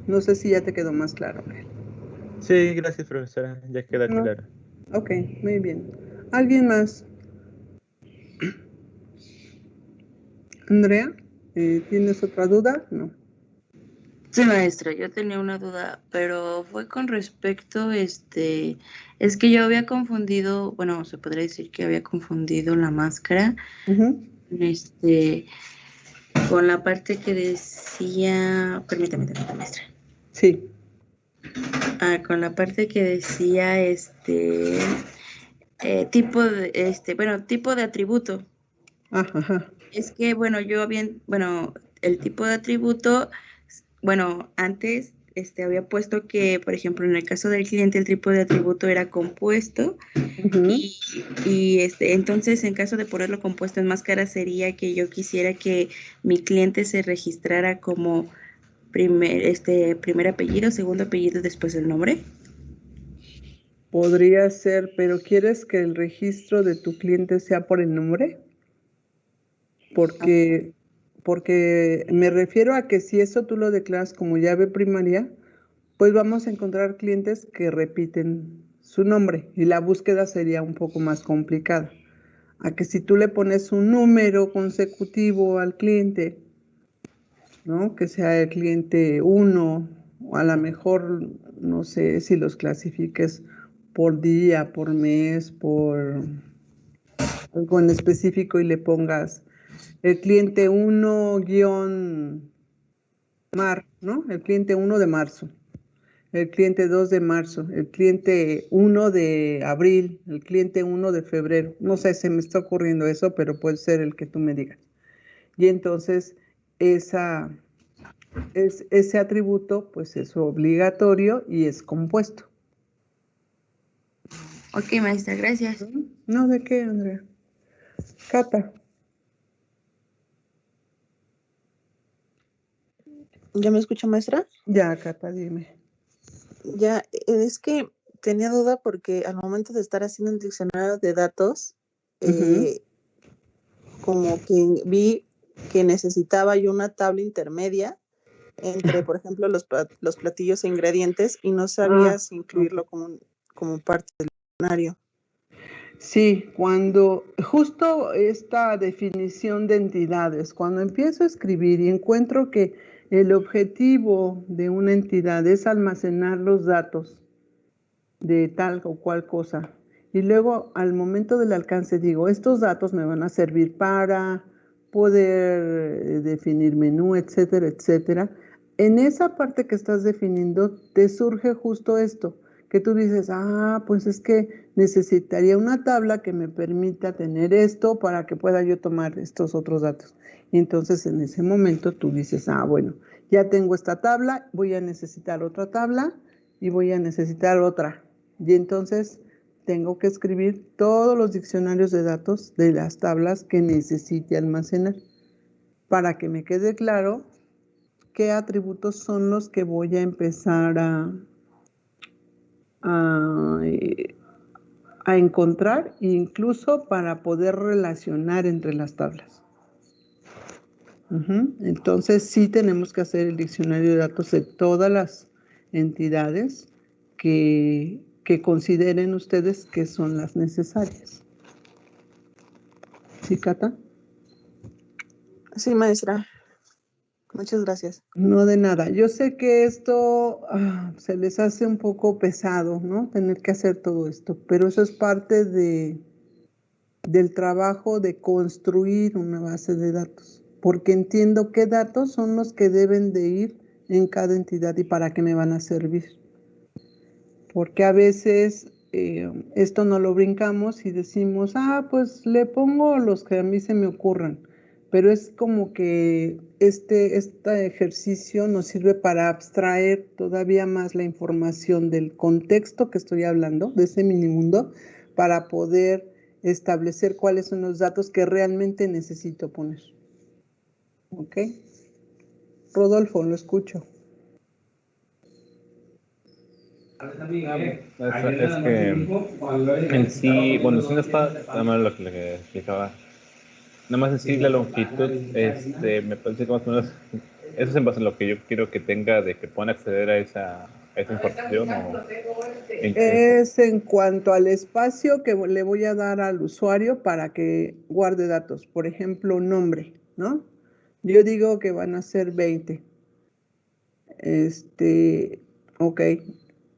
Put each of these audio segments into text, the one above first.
No sé si ya te quedó más claro, Gael. Sí, gracias, profesora. Ya queda No. claro. Ok, muy bien. ¿Alguien más? Andrea, ¿tienes otra duda? No. Sí, maestra, yo tenía una duda, pero fue con respecto, es que yo había confundido, bueno, se podría decir que había confundido la máscara, Ujú. este, con la parte que decía, permítame, maestra. Sí. Con la parte que decía, tipo de, tipo de atributo. Ajá. Es que, bueno, el tipo de atributo, bueno, antes había puesto que, por ejemplo, en el caso del cliente, el tipo de atributo era compuesto. Ujú. Entonces, en caso de ponerlo compuesto en máscara, sería que yo quisiera que mi cliente se registrara como primer apellido, segundo apellido, después el nombre. Podría ser, pero ¿quieres que el registro de tu cliente sea por el nombre? Porque me refiero a que si eso tú lo declaras como llave primaria, pues vamos a encontrar clientes que repiten su nombre y la búsqueda sería un poco más complicada. A que si tú le pones un número consecutivo al cliente, ¿no? Que sea el cliente 1, o a lo mejor, no sé si los clasifiques por día, por mes, por algo en específico y le pongas el cliente 1-mar, ¿no? El cliente 1 de marzo, el cliente 2 de marzo, el cliente 1 de abril, el cliente 1 de febrero. No sé, se me está ocurriendo eso, pero puede ser el que tú me digas. Y entonces ese atributo pues es obligatorio y es compuesto. Ok, maestra, gracias. No, ¿de qué, Andrea? Cata. ¿Ya me escucha, maestra? Ya, Cata, dime. Ya, es que tenía duda porque al momento de estar haciendo un diccionario de datos, como que vi que necesitaba yo una tabla intermedia entre, por ejemplo, los platillos e ingredientes y no sabía si incluirlo como parte del diccionario. Sí, cuando justo esta definición de entidades, cuando empiezo a escribir y encuentro que el objetivo de una entidad es almacenar los datos de tal o cual cosa, y luego al momento del alcance digo, estos datos me van a servir para poder definir menú, etcétera, etcétera. En esa parte que estás definiendo te surge justo esto, que tú dices, pues es que necesitaría una tabla que me permita tener esto para que pueda yo tomar estos otros datos. Y entonces en ese momento tú dices, bueno, ya tengo esta tabla, voy a necesitar otra tabla y voy a necesitar otra. Y entonces tengo que escribir todos los diccionarios de datos de las tablas que necesite almacenar para que me quede claro qué atributos son los que voy a empezar a encontrar, incluso para poder relacionar entre las tablas. Entonces sí tenemos que hacer el diccionario de datos de todas las entidades que consideren ustedes que son las necesarias. ¿Sí, Cata? Sí, maestra. Muchas gracias. No, de nada. Yo sé que esto se les hace un poco pesado, ¿no? Tener que hacer todo esto, pero eso es parte del trabajo de construir una base de datos, porque entiendo qué datos son los que deben de ir en cada entidad y para qué me van a servir. Porque a veces esto no lo brincamos y decimos, pues le pongo los que a mí se me ocurran. Pero es como que este ejercicio nos sirve para abstraer todavía más la información del contexto que estoy hablando, de ese minimundo, para poder establecer cuáles son los datos que realmente necesito poner. ¿Ok? Rodolfo, lo escucho. Es que en sí, bueno, sí no está nada más lo que le explicaba. Nada más en sí la longitud, me parece que más o menos ¿Eso es en base a lo que yo quiero que tenga de que puedan acceder a esa información? Es en cuanto al espacio que le voy a dar al usuario para que guarde datos. Por ejemplo, nombre, ¿no? Yo digo que van a ser 20. Ok.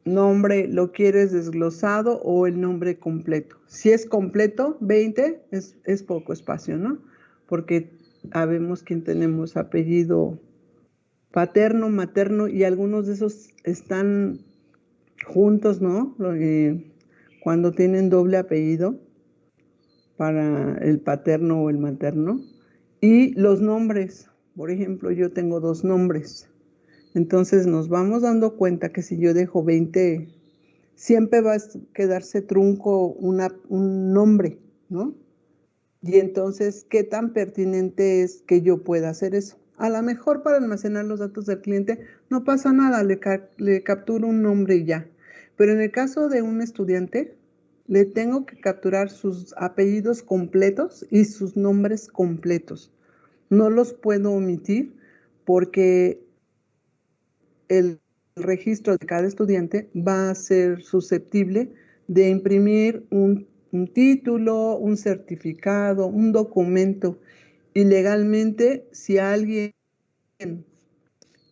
Nombre, ¿lo quieres desglosado o el nombre completo? Si es completo, 20 es poco espacio, ¿no? Porque sabemos quién tenemos apellido paterno, materno y algunos de esos están juntos, ¿no? Cuando tienen doble apellido para el paterno o el materno. Y los nombres, por ejemplo, yo tengo 2 nombres. Entonces nos vamos dando cuenta que si yo dejo 20, siempre va a quedarse trunco un nombre, ¿no? Y entonces, ¿qué tan pertinente es que yo pueda hacer eso? A lo mejor para almacenar los datos del cliente no pasa nada, le capturo un nombre y ya. Pero en el caso de un estudiante, le tengo que capturar sus apellidos completos y sus nombres completos. No los puedo omitir porque el registro de cada estudiante va a ser susceptible de imprimir un título, un certificado, un documento. Y legalmente, si alguien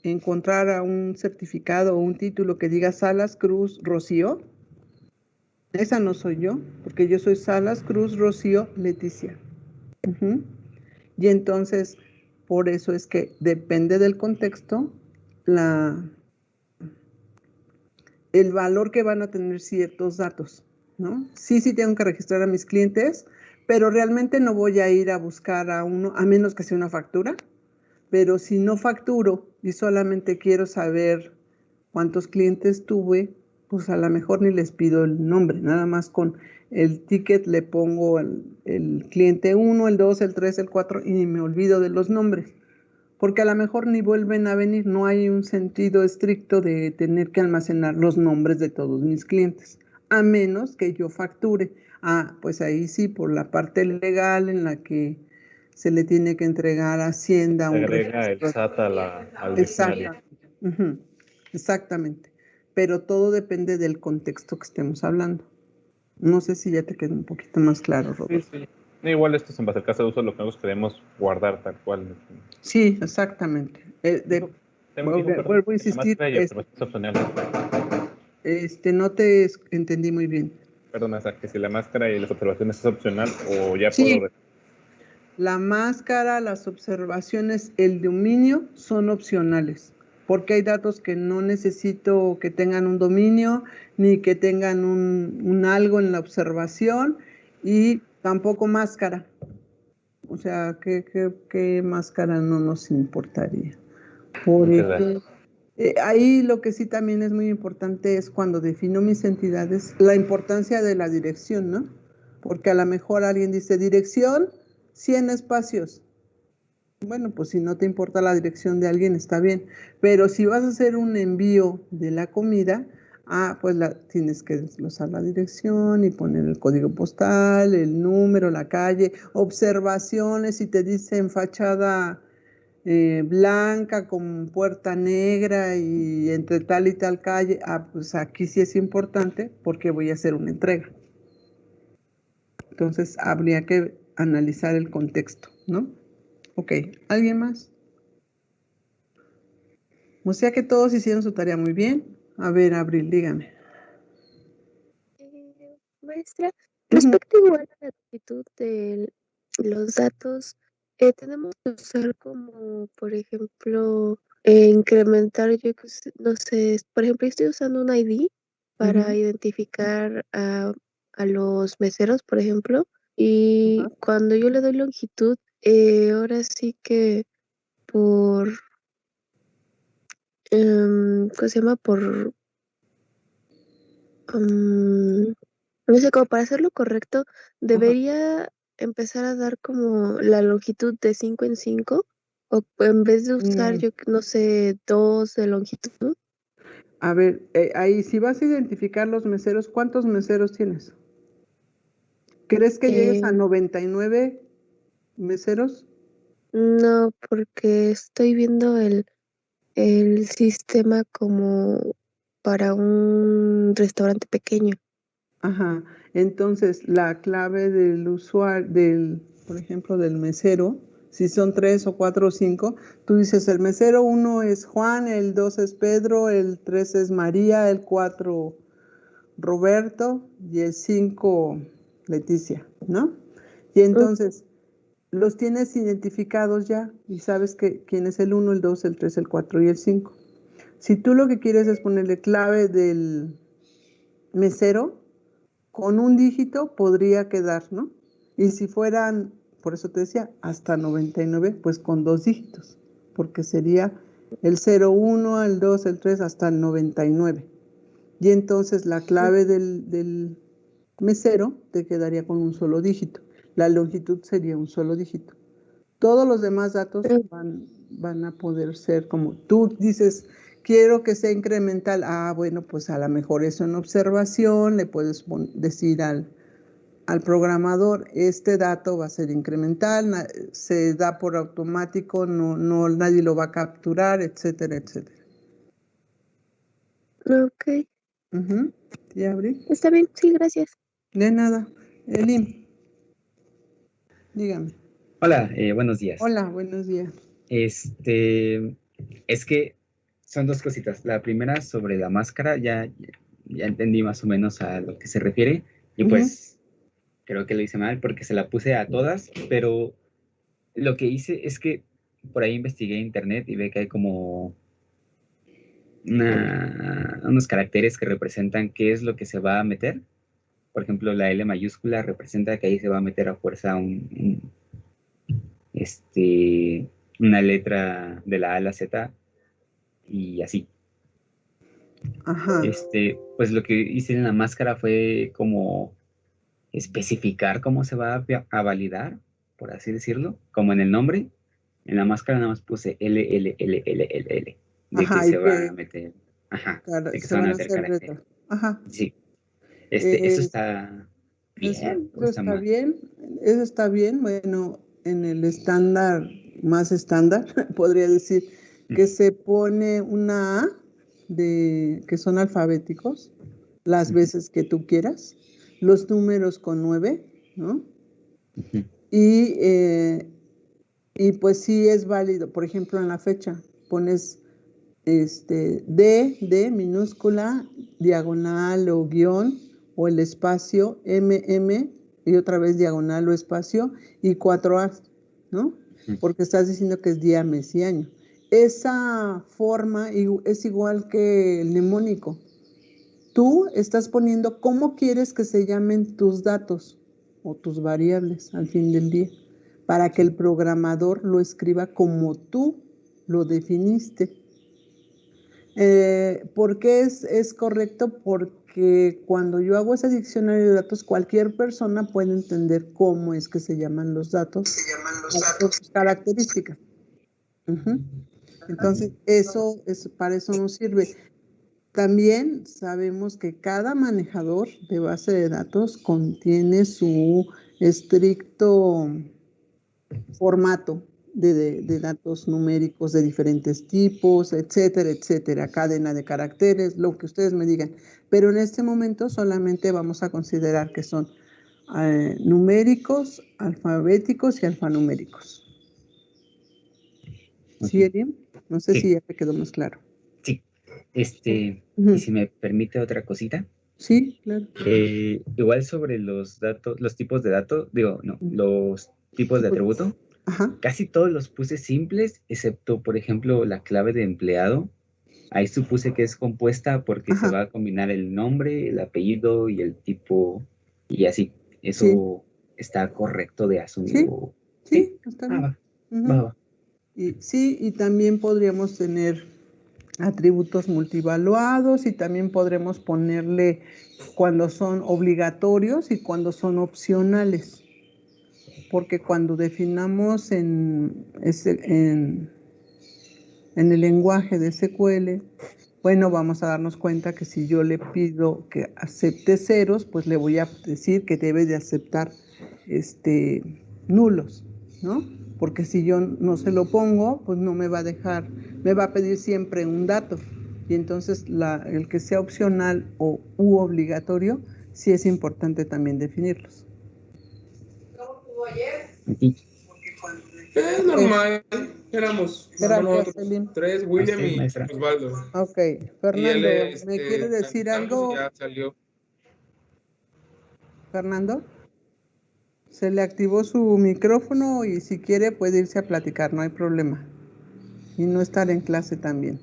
encontrara un certificado o un título que diga Salas Cruz Rocío, esa no soy yo, porque yo soy Salas Cruz Rocío Leticia. Y entonces, por eso es que depende del contexto, el valor que van a tener ciertos datos, ¿no? Sí tengo que registrar a mis clientes, pero realmente no voy a ir a buscar a uno, a menos que sea una factura. Pero si no facturo y solamente quiero saber cuántos clientes tuve, pues a lo mejor ni les pido el nombre, nada más con el ticket le pongo el cliente 1, el 2, el 3, el 4 y me olvido de los nombres. Porque a lo mejor ni vuelven a venir, no hay un sentido estricto de tener que almacenar los nombres de todos mis clientes, a menos que yo facture. Pues ahí sí, por la parte legal en la que se le tiene que entregar a Hacienda Se un agrega el registro. SAT al diccionario. Exactamente. Exactamente. Pero todo depende del contexto que estemos hablando. No sé si ya te quedó un poquito más claro, Roberto. Sí. No, igual esto es en base al caso de uso, lo que nosotros queremos guardar tal cual. Sí, exactamente. Vuelvo a insistir. No te entendí muy bien. Perdón, o sea, que si la máscara y las observaciones es opcional o ya Sí, puedo... la máscara, las observaciones, el dominio son opcionales, porque hay datos que no necesito que tengan un dominio, ni que tengan un algo en la observación, y tampoco máscara. O sea, ¿qué máscara no nos importaría? Por ejemplo, ahí lo que sí también es muy importante es cuando defino mis entidades, la importancia de la dirección, ¿no? Porque a lo mejor alguien dice dirección, 100 espacios. Bueno, pues si no te importa la dirección de alguien, está bien. Pero si vas a hacer un envío de la comida, pues tienes que desglosar la dirección y poner el código postal, el número, la calle, observaciones, si te dicen fachada blanca con puerta negra y entre tal y tal calle, pues aquí sí es importante porque voy a hacer una entrega. Entonces habría que analizar el contexto, ¿no? Ok, ¿alguien más? O sea que todos hicieron su tarea muy bien. A ver, Abril, dígame. Maestra, respecto igual a la longitud de los datos, tenemos que usar como, por ejemplo, incrementar, no sé, por ejemplo, estoy usando un ID para identificar a los meseros, por ejemplo, y cuando yo le doy longitud, ahora sí que por, ¿cómo se llama? No sé, como para hacerlo correcto, debería empezar a dar como la longitud de 5 en 5, o en vez de usar, yo no sé, 2 de longitud. A ver, ahí si vas a identificar los meseros, ¿cuántos meseros tienes? ¿Crees que llegues a 99 meseros? No, porque estoy viendo el sistema como para un restaurante pequeño. Ajá. Entonces, la clave del usuario, por ejemplo, del mesero, si son 3 o 4 o 5, tú dices, el mesero 1 es Juan, el 2 es Pedro, el 3 es María, el 4 Roberto y el 5 Leticia, ¿no? Y entonces, los tienes identificados ya y sabes quién es el 1, el 2, el 3, el 4 y el 5. Si tú lo que quieres es ponerle clave del mesero, con un dígito podría quedar, ¿no? Y si fueran, por eso te decía, hasta 99, pues con 2 dígitos, porque sería el 0, 1, el 2, el 3, hasta el 99. Y entonces la clave del mesero te quedaría con un solo dígito. La longitud sería un solo dígito. Todos los demás datos van a poder ser como tú dices, quiero que sea incremental. Ah, bueno, pues a lo mejor es una observación, le puedes decir al programador, este dato va a ser incremental, se da por automático, no nadie lo va a capturar, etcétera, etcétera. Ok, ¿Ya abrí? está bien, sí, gracias. De nada. Elim, dígame. Hola, buenos días. Hola, buenos días. Es que son dos cositas. La primera sobre la máscara, ya entendí más o menos a lo que se refiere y pues creo que lo hice mal porque se la puse a todas, pero lo que hice es que por ahí investigué en internet y ve que hay como unos caracteres que representan qué es lo que se va a meter. Por ejemplo, la L mayúscula representa que ahí se va a meter a fuerza una letra de la A a la Z y así. Ajá. Pues lo que hice en la máscara fue como especificar cómo se va a validar, por así decirlo, como en el nombre. En la máscara nada más puse L, L, L, L, L, L, de Ajá, que y se va a meter, claro, de que se se van van a a meter hacer caracteres. retos. Ajá. Sí, eso está Eso bien o está está mal. bien, eso está bien. Bueno, en el estándar, más estándar, podría decir que se pone una A que son alfabéticos, las veces que tú quieras, los números con 9, ¿no? Y pues sí es válido, por ejemplo, en la fecha pones D minúscula, diagonal o guión, o el espacio, MM, y otra vez diagonal o espacio, y 4A, ¿no? Porque estás diciendo que es día, mes y año. Esa forma es igual que el mnemónico. Tú estás poniendo cómo quieres que se llamen tus datos o tus variables al fin del día, para que el programador lo escriba como tú lo definiste. ¿Por qué es correcto? Porque cuando yo hago ese diccionario de datos, cualquier persona puede entender cómo es que se llaman los datos, sus características. Entonces, para eso nos sirve. También sabemos que cada manejador de base de datos contiene su estricto formato de datos numéricos de diferentes tipos, etcétera, etcétera, cadena de caracteres, lo que ustedes me digan. Pero en este momento solamente vamos a considerar que son numéricos, alfabéticos y alfanuméricos. ¿Sí, Elim? No sé si ya te quedó más claro. Sí. Y si me permite otra cosita. Sí, claro. Igual sobre los datos, los tipos de datos, los tipos de atributo. Ajá. Casi todos los puse simples, excepto, por ejemplo, la clave de empleado. Ahí supuse que es compuesta porque se va a combinar el nombre, el apellido y el tipo, y así. Eso está correcto de asumir. Sí, está bien. Va. Y también podríamos tener atributos multivaluados y también podremos ponerle cuando son obligatorios y cuando son opcionales. Porque cuando definamos en el lenguaje de SQL, bueno, vamos a darnos cuenta que si yo le pido que acepte ceros, pues le voy a decir que debe de aceptar nulos, ¿no? porque si yo no se lo pongo, pues no me va a dejar, me va a pedir siempre un dato. Y entonces el que sea opcional u obligatorio, sí es importante también definirlos. Es normal, éramos Gracias, Selim. 3, William Sí, y maestra. Osvaldo. Ok, Y Fernando, él ¿me quiere decir algo? Ya salió. Fernando, se le activó su micrófono y si quiere puede irse a platicar, no hay problema. Y no estar en clase también.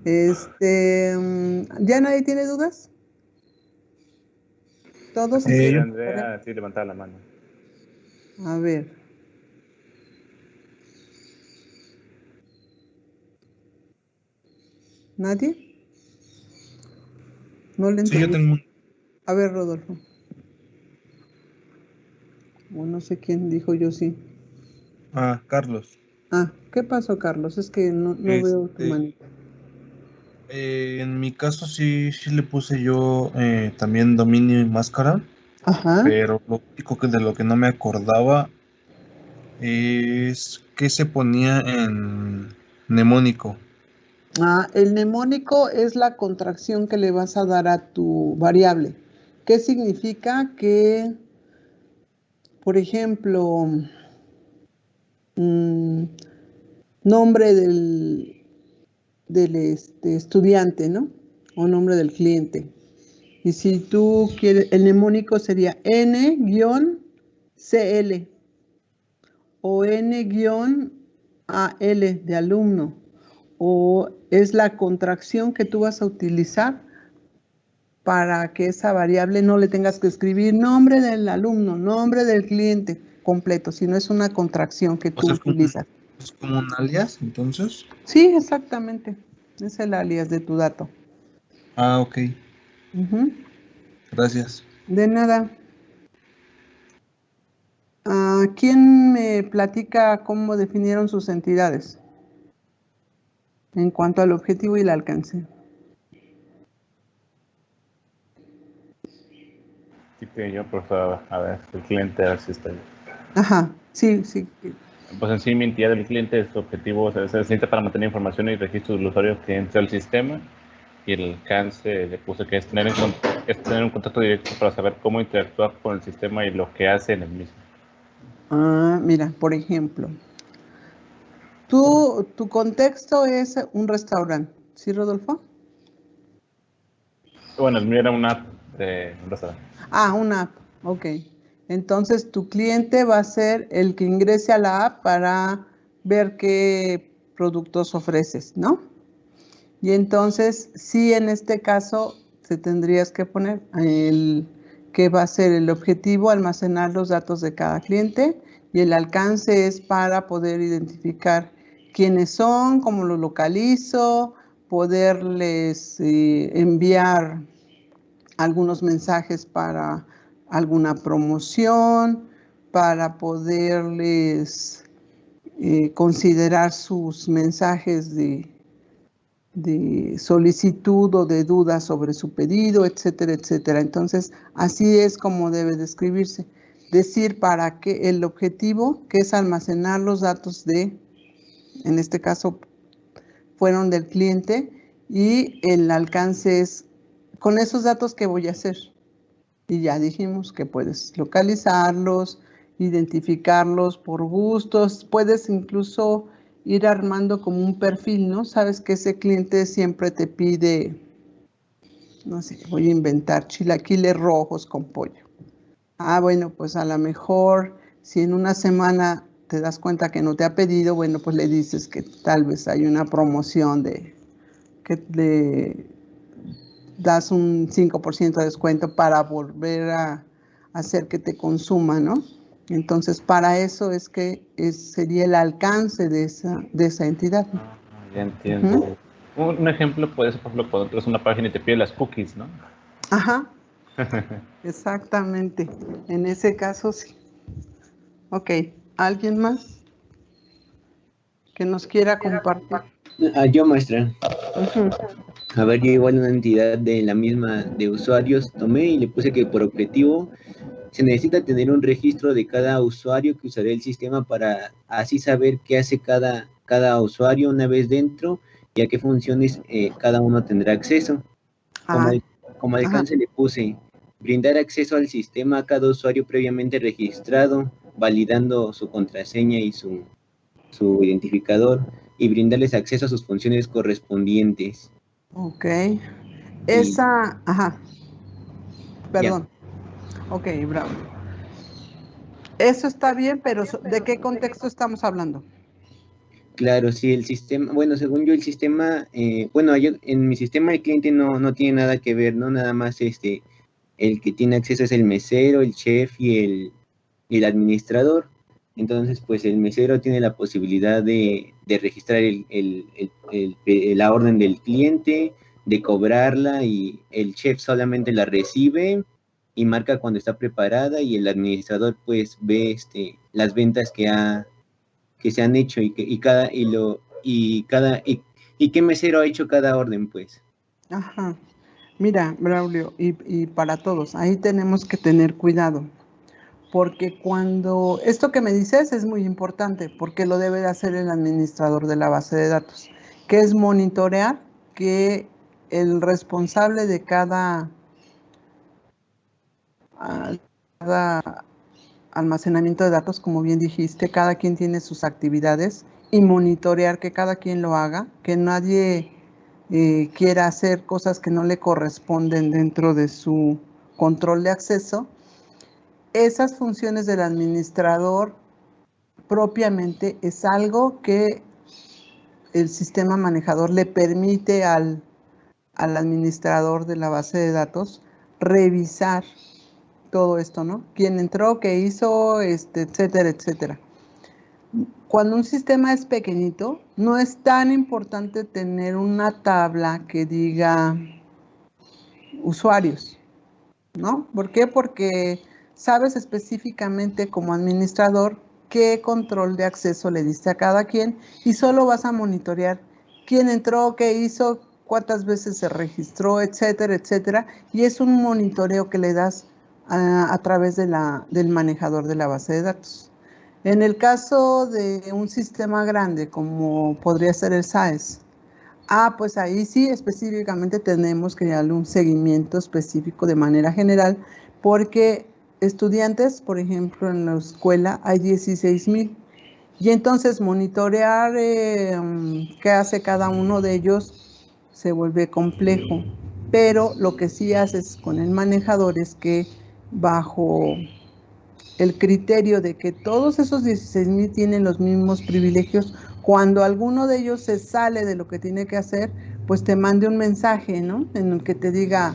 ¿Ya nadie tiene dudas? ¿Todos? Sí, Andrea sí levantaba la mano. A ver. ¿Nadie? No le Sí, yo entendí. tengo un... A ver, Rodolfo. O no sé quién dijo yo sí. Ah, Carlos. Ah, ¿qué pasó, Carlos? Es que no veo tu manita. En mi caso sí le puse yo también dominio y máscara, Ajá. pero lo único que de lo que no me acordaba es que se ponía en mnemónico. El mnemónico es la contracción que le vas a dar a tu variable. ¿Qué significa? Que, por ejemplo, nombre del estudiante, ¿no? O nombre del cliente. Y si tú quieres, el mnemónico sería N-CL o N-AL de alumno, o es la contracción que tú vas a utilizar para que esa variable no le tengas que escribir nombre del alumno, nombre del cliente completo, sino es una contracción que tú utilizas. ¿Es como un alias, entonces? Sí, exactamente. Es el alias de tu dato. Ah, ok. Gracias. De nada. ¿Quién me platica cómo definieron sus entidades en cuanto al objetivo y el alcance? Sí, que yo, por favor, a ver, el cliente, a ver si está ahí. Ajá, sí. Pues en sí, mi entidad del cliente, su objetivo, o sea, se necesita para mantener información y registro del usuario que entra al sistema, y el alcance le puse que es tener un contacto directo para saber cómo interactuar con el sistema y lo que hace en el mismo. Mira, por ejemplo, tu contexto es un restaurante, ¿sí, Rodolfo? Bueno, el mío era una app de un restaurante. Una app, ok. Entonces, tu cliente va a ser el que ingrese a la app para ver qué productos ofreces, ¿no? Y entonces, sí, en este caso, te tendrías que poner que va a ser el objetivo, almacenar los datos de cada cliente, y el alcance es para poder identificar quiénes son, cómo lo localizo, poderles enviar algunos mensajes para alguna promoción, para poderles considerar sus mensajes de solicitud o de duda sobre su pedido, etcétera, etcétera. Entonces, así es como debe describirse. Decir para qué el objetivo, que es almacenar los datos en este caso, fueron del cliente, y el alcance es, con esos datos, ¿qué voy a hacer? Y ya dijimos que puedes localizarlos, identificarlos por gustos, puedes incluso ir armando como un perfil, ¿no? Sabes que ese cliente siempre te pide, no sé, voy a inventar chilaquiles rojos con pollo. Bueno, pues a lo mejor si en una semana te das cuenta que no te ha pedido, bueno, pues le dices que tal vez hay una promoción que le das un 5% de descuento para volver a hacer que te consuma, ¿no? Entonces, para eso es que sería el alcance de esa entidad. Ya entiendo. Un ejemplo puede ser, por ejemplo, cuando entras a una página y te pide las cookies, ¿no? Ajá. Exactamente. En ese caso, sí. Ok. ¿Alguien más que nos quiera compartir? Yo, maestra. A ver, yo igual una entidad de la misma de usuarios tomé y le puse que por objetivo se necesita tener un registro de cada usuario que usará el sistema para así saber qué hace cada usuario una vez dentro y a qué funciones cada uno tendrá acceso. Ah, Como ajá. alcance le puse, brindar acceso al sistema a cada usuario previamente registrado, validando su contraseña y su identificador, y brindarles acceso a sus funciones correspondientes. Ok. Y Esa, ajá, ya, perdón. Ok, bravo. Eso está bien, pero ¿de qué contexto estamos hablando? claro, sí, el sistema, bueno, según yo el sistema, bueno, en mi sistema el cliente no tiene nada que ver, ¿no? Nada más el que tiene acceso es el mesero, el chef y el administrador. Entonces, pues el mesero tiene la posibilidad de registrar la orden del cliente, de cobrarla, y el chef solamente la recibe y marca cuando está preparada, y el administrador pues ve las ventas que se han hecho y qué mesero ha hecho cada orden, pues. Ajá. Mira, Braulio, y para todos, ahí tenemos que tener cuidado, porque cuando esto que me dices es muy importante, porque lo debe de hacer el administrador de la base de datos, que es monitorear que el responsable de cada almacenamiento de datos, como bien dijiste, cada quien tiene sus actividades, y monitorear que cada quien lo haga, que nadie quiera hacer cosas que no le corresponden dentro de su control de acceso. Esas funciones del administrador propiamente es algo que el sistema manejador le permite al administrador de la base de datos revisar todo esto, ¿no? Quién entró, qué hizo, etcétera, etcétera. Cuando un sistema es pequeñito, no es tan importante tener una tabla que diga usuarios, ¿no? ¿Por qué? Porque sabes específicamente como administrador qué control de acceso le diste a cada quien y solo vas a monitorear quién entró, qué hizo, cuántas veces se registró, etcétera, etcétera. Y es un monitoreo que le das a través del manejador de la base de datos. En el caso de un sistema grande como podría ser el SAES, pues ahí sí específicamente tenemos que darle un seguimiento específico de manera general, porque estudiantes, por ejemplo, en la escuela hay 16,000, y entonces monitorear qué hace cada uno de ellos se vuelve complejo, pero lo que sí haces con el manejador es que bajo el criterio de que todos esos 16,000 tienen los mismos privilegios, cuando alguno de ellos se sale de lo que tiene que hacer, pues te mande un mensaje, ¿no? En el que te diga,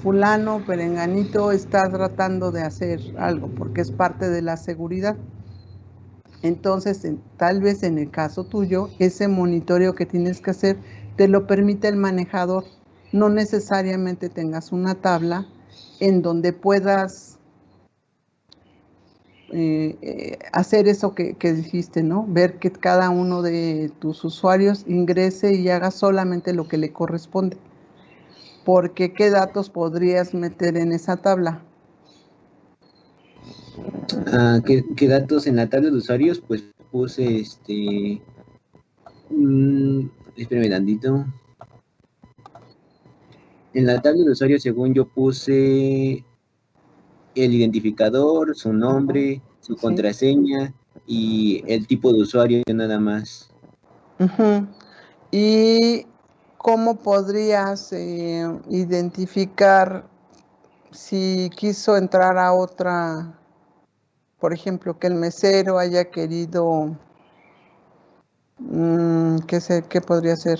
fulano, perenganito, está tratando de hacer algo, porque es parte de la seguridad. Entonces, tal vez en el caso tuyo, ese monitoreo que tienes que hacer te lo permite el manejador. No necesariamente tengas una tabla en donde puedas hacer eso que dijiste, ¿no? Ver que cada uno de tus usuarios ingrese y haga solamente lo que le corresponde. Porque ¿qué datos podrías meter en esa tabla? ¿Qué datos en la tabla de usuarios? Pues puse espérame tantito. En la tabla de usuarios, según yo, puse el identificador, su nombre, su Sí. contraseña y el tipo de usuario nada más. ¿Y cómo podrías identificar si quiso entrar a otra, por ejemplo, que el mesero haya querido, ¿qué podría ser?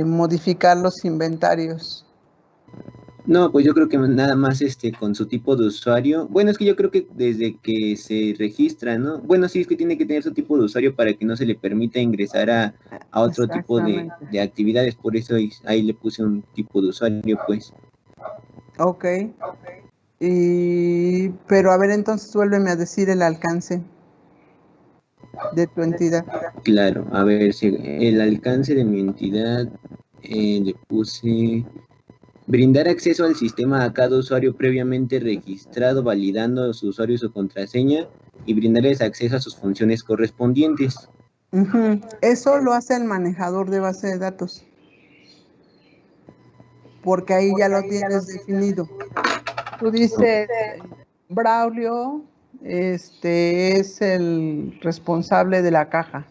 Modificar los inventarios. No, pues yo creo que nada más con su tipo de usuario. Bueno, es que yo creo que desde que se registra, ¿no? Bueno, sí, es que tiene que tener su tipo de usuario para que no se le permita ingresar a otro tipo de actividades. Por eso ahí le puse un tipo de usuario, pues. Ok. Pero a ver, entonces vuélveme a decir el alcance de tu entidad. Claro, a ver, si el alcance de mi entidad le puse Brindar acceso al sistema a cada usuario previamente registrado, validando su usuario y su contraseña, y brindarles acceso a sus funciones correspondientes. Eso lo hace el manejador de base de datos, porque ahí ya lo tienes definido. Tú dices, Braulio es el responsable de la caja.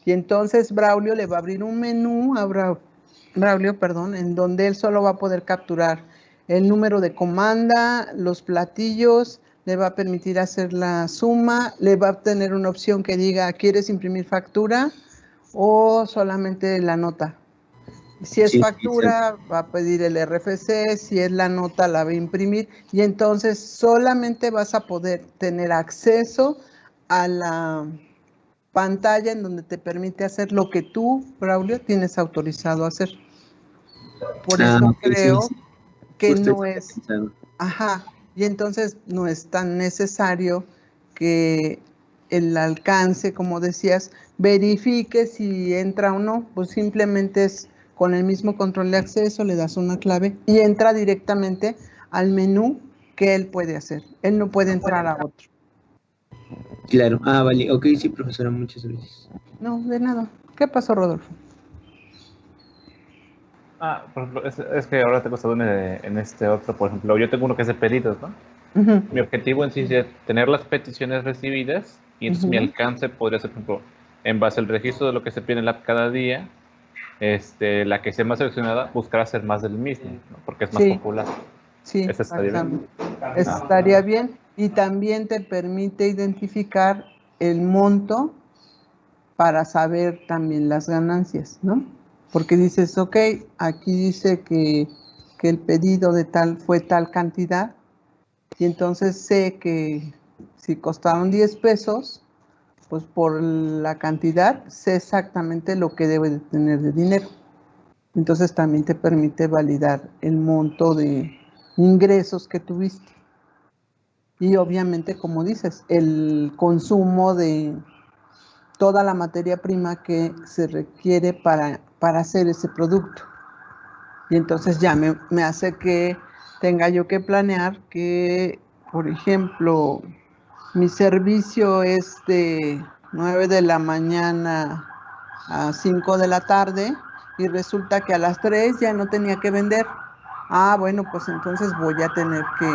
Y entonces Braulio le va a abrir un menú a Braulio, en donde él solo va a poder capturar el número de comanda, los platillos, le va a permitir hacer la suma, le va a tener una opción que diga, ¿quieres imprimir factura o solamente la nota? Si es factura, va a pedir el RFC, si es la nota, la va a imprimir, y entonces solamente vas a poder tener acceso a la pantalla en donde te permite hacer lo que tú, Braulio, tienes autorizado a hacer. Por eso creo que no es... y entonces no es tan necesario que el alcance, como decías, verifique si entra o no, pues simplemente es con el mismo control de acceso, le das una clave y entra directamente al menú que él puede hacer. Él no puede entrar a otro. Claro, vale, ok, sí, profesora, muchas gracias. No, de nada. ¿Qué pasó, Rodolfo? Por ejemplo, es que ahora tengo estado en este otro, por ejemplo, yo tengo uno que es de pedidos, ¿no? Mi objetivo en sí es tener las peticiones recibidas y entonces mi alcance podría ser, por ejemplo, en base al registro de lo que se pide en la app cada día, la que sea más seleccionada, buscar hacer más del mismo, ¿no? Porque es más popular. Sí, estaría bien. Y también te permite identificar el monto para saber también las ganancias, ¿no? Porque dices, ok, aquí dice que el pedido de tal fue tal cantidad, y entonces sé que si costaron 10 pesos, pues por la cantidad sé exactamente lo que debe de tener de dinero. Entonces también te permite validar el monto de ingresos que tuviste. Y obviamente, como dices, el consumo de toda la materia prima que se requiere para hacer ese producto. Y entonces ya me hace que tenga yo que planear que, por ejemplo, mi servicio es de 9 de la mañana a 5 de la tarde y resulta que a las 3 ya no tenía que vender. Bueno, pues entonces voy a tener que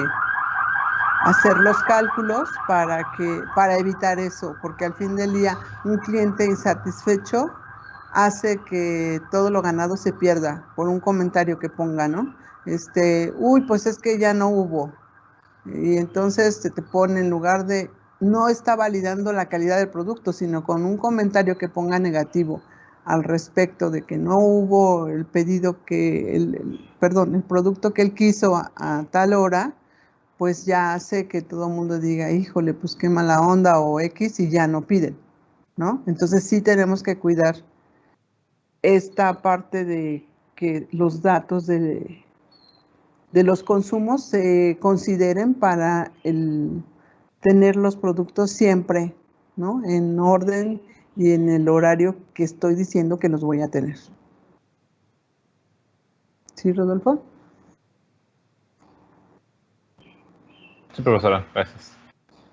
hacer los cálculos para evitar eso, porque al fin del día un cliente insatisfecho hace que todo lo ganado se pierda por un comentario que ponga, ¿no? Pues es que ya no hubo. Y entonces te pone, en lugar de, no está validando la calidad del producto, sino con un comentario que ponga negativo al respecto de que no hubo el pedido el producto que él quiso a tal hora, pues ya hace que todo el mundo diga, híjole, pues qué mala onda o X, y ya no piden, ¿no? Entonces sí tenemos que cuidar esta parte de que los datos de los consumos se consideren para tener los productos siempre, ¿no? En orden y en el horario que estoy diciendo que los voy a tener. ¿Sí, Rodolfo? Sí, profesora, gracias.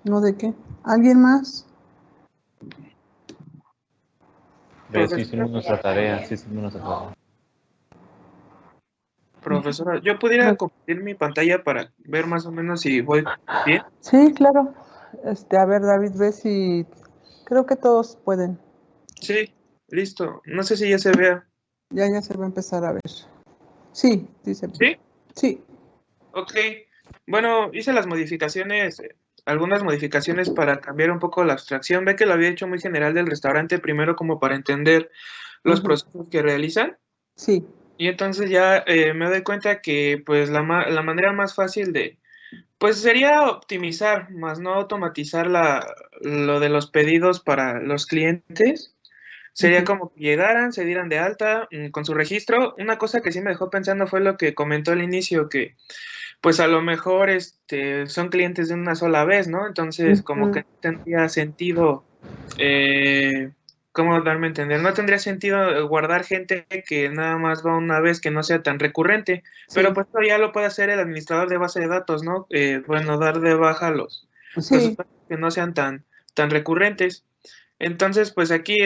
¿No de qué? ¿Alguien más? Sí hicimos nuestra tarea, Profesora, ¿yo pudiera compartir mi pantalla para ver más o menos si voy bien? Sí, claro. A ver, David, ve si... Creo que todos pueden. Sí, listo. No sé si ya se vea. Ya se va a empezar a ver. Sí, dice. ¿Sí? Sí. Ok. Bueno, hice las modificaciones, algunas modificaciones para cambiar un poco la abstracción. Ve que lo había hecho muy general del restaurante, primero como para entender los procesos que realizan. Sí. Y entonces ya me doy cuenta que pues la manera más fácil pues sería optimizar, más no automatizar lo de los pedidos para los clientes. Sería como que llegaran, se dieran de alta con su registro. Una cosa que sí me dejó pensando fue lo que comentó al inicio, que pues a lo mejor son clientes de una sola vez, ¿no? Entonces como que no tendría sentido ¿cómo darme a entender? No tendría sentido guardar gente que nada más va una vez, que no sea tan recurrente, pero Sí, pues esto ya lo puede hacer el administrador de base de datos, ¿no? Bueno, dar de baja los sí, usuarios que no sean tan recurrentes. Entonces, pues aquí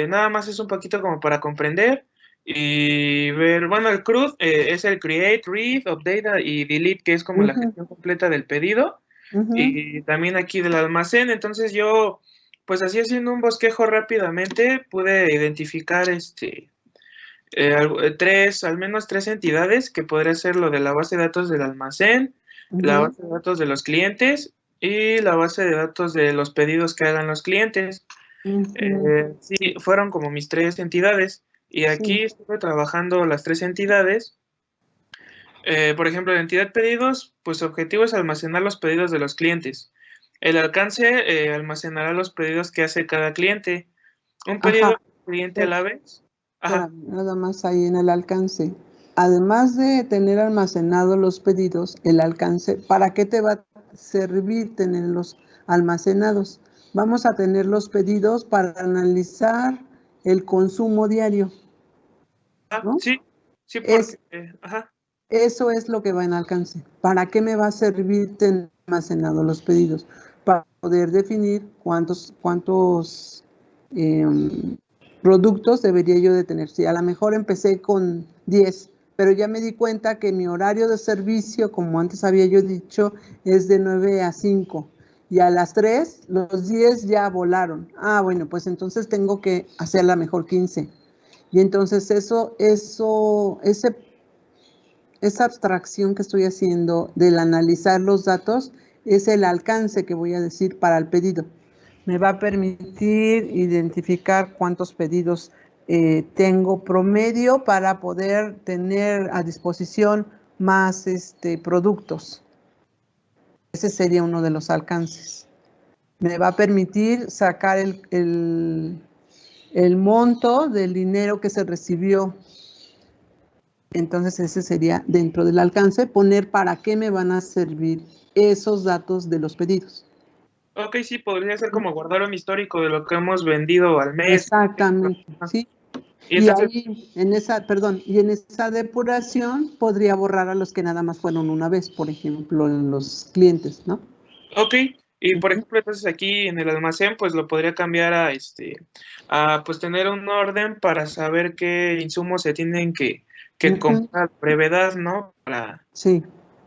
nada más es un poquito como para comprender y ver, bueno, el CRUD es el Create, Read, Update y Delete, que es como la ujú, gestión completa del pedido, ujú, y también aquí del almacén. Entonces yo, pues así haciendo un bosquejo rápidamente, pude identificar al menos tres entidades que podría ser lo de la base de datos del almacén, la ujú, base de datos de los clientes y la base de datos de los pedidos que hagan los clientes. ujú, Sí, fueron como mis tres entidades y aquí sí, estuve trabajando las tres entidades. Por ejemplo, la entidad pedidos, pues su objetivo es almacenar los pedidos de los clientes. El alcance almacenará los pedidos que hace cada cliente. Un pedido ajá. cliente a la vez. Ajá. Espérame, nada más ahí en el alcance. Además de tener almacenados los pedidos, el alcance, ¿para qué te va a servir tenerlos almacenados? Vamos a tener los pedidos para analizar el consumo diario, ¿no? Sí, sí, porque, Es, ajá. eso es lo que va en alcance. ¿Para qué me va a servir tener almacenados los pedidos? Para poder definir cuántos productos debería yo de tener. Si a lo mejor empecé con 10, pero ya me di cuenta que mi horario de servicio, como antes había yo dicho, es de 9 a 5. Y a las 3, los 10 ya volaron. Ah, bueno, pues entonces tengo que hacer a lo mejor 15. Y entonces esa abstracción que estoy haciendo del analizar los datos es el alcance que voy a decir para el pedido. Me va a permitir identificar cuántos pedidos tengo promedio para poder tener a disposición más productos. Ese sería uno de los alcances. Me va a permitir sacar el monto del dinero que se recibió. Entonces ese sería dentro del alcance, poner para qué me van a servir esos datos de los pedidos. Ok, sí, podría ser como guardar un histórico de lo que hemos vendido al mes, por ejemplo. Exactamente, Ajá. ¿sí? Y Y entonces, ahí, en esa depuración podría borrar a los que nada más fueron una vez, por ejemplo, en los clientes, ¿no? ok, y por Ujú, ejemplo, entonces aquí en el almacén, pues lo podría cambiar a pues tener un orden para saber qué insumos se tienen que ujú, comprar a brevedad, ¿no? sí,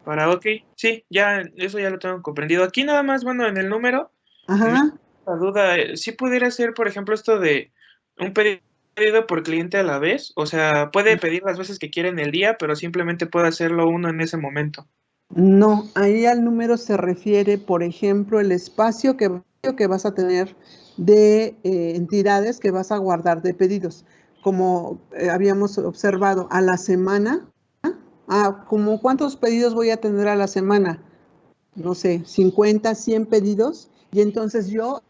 Ok, sí, ya, eso ya lo tengo comprendido. Aquí nada más, bueno, en el número, me ajá, da la duda, ¿sí pudiera ser, por ejemplo, esto de un pedido por cliente a la vez? O sea, puede pedir las veces que quiera en el día, pero simplemente puede hacerlo uno en ese momento. no, ahí al número se refiere, por ejemplo, el espacio que vas a tener de entidades que vas a guardar de pedidos. Como habíamos observado, a la semana, como cuántos pedidos voy a tener a la semana, no sé, 50, 100 pedidos, y entonces yo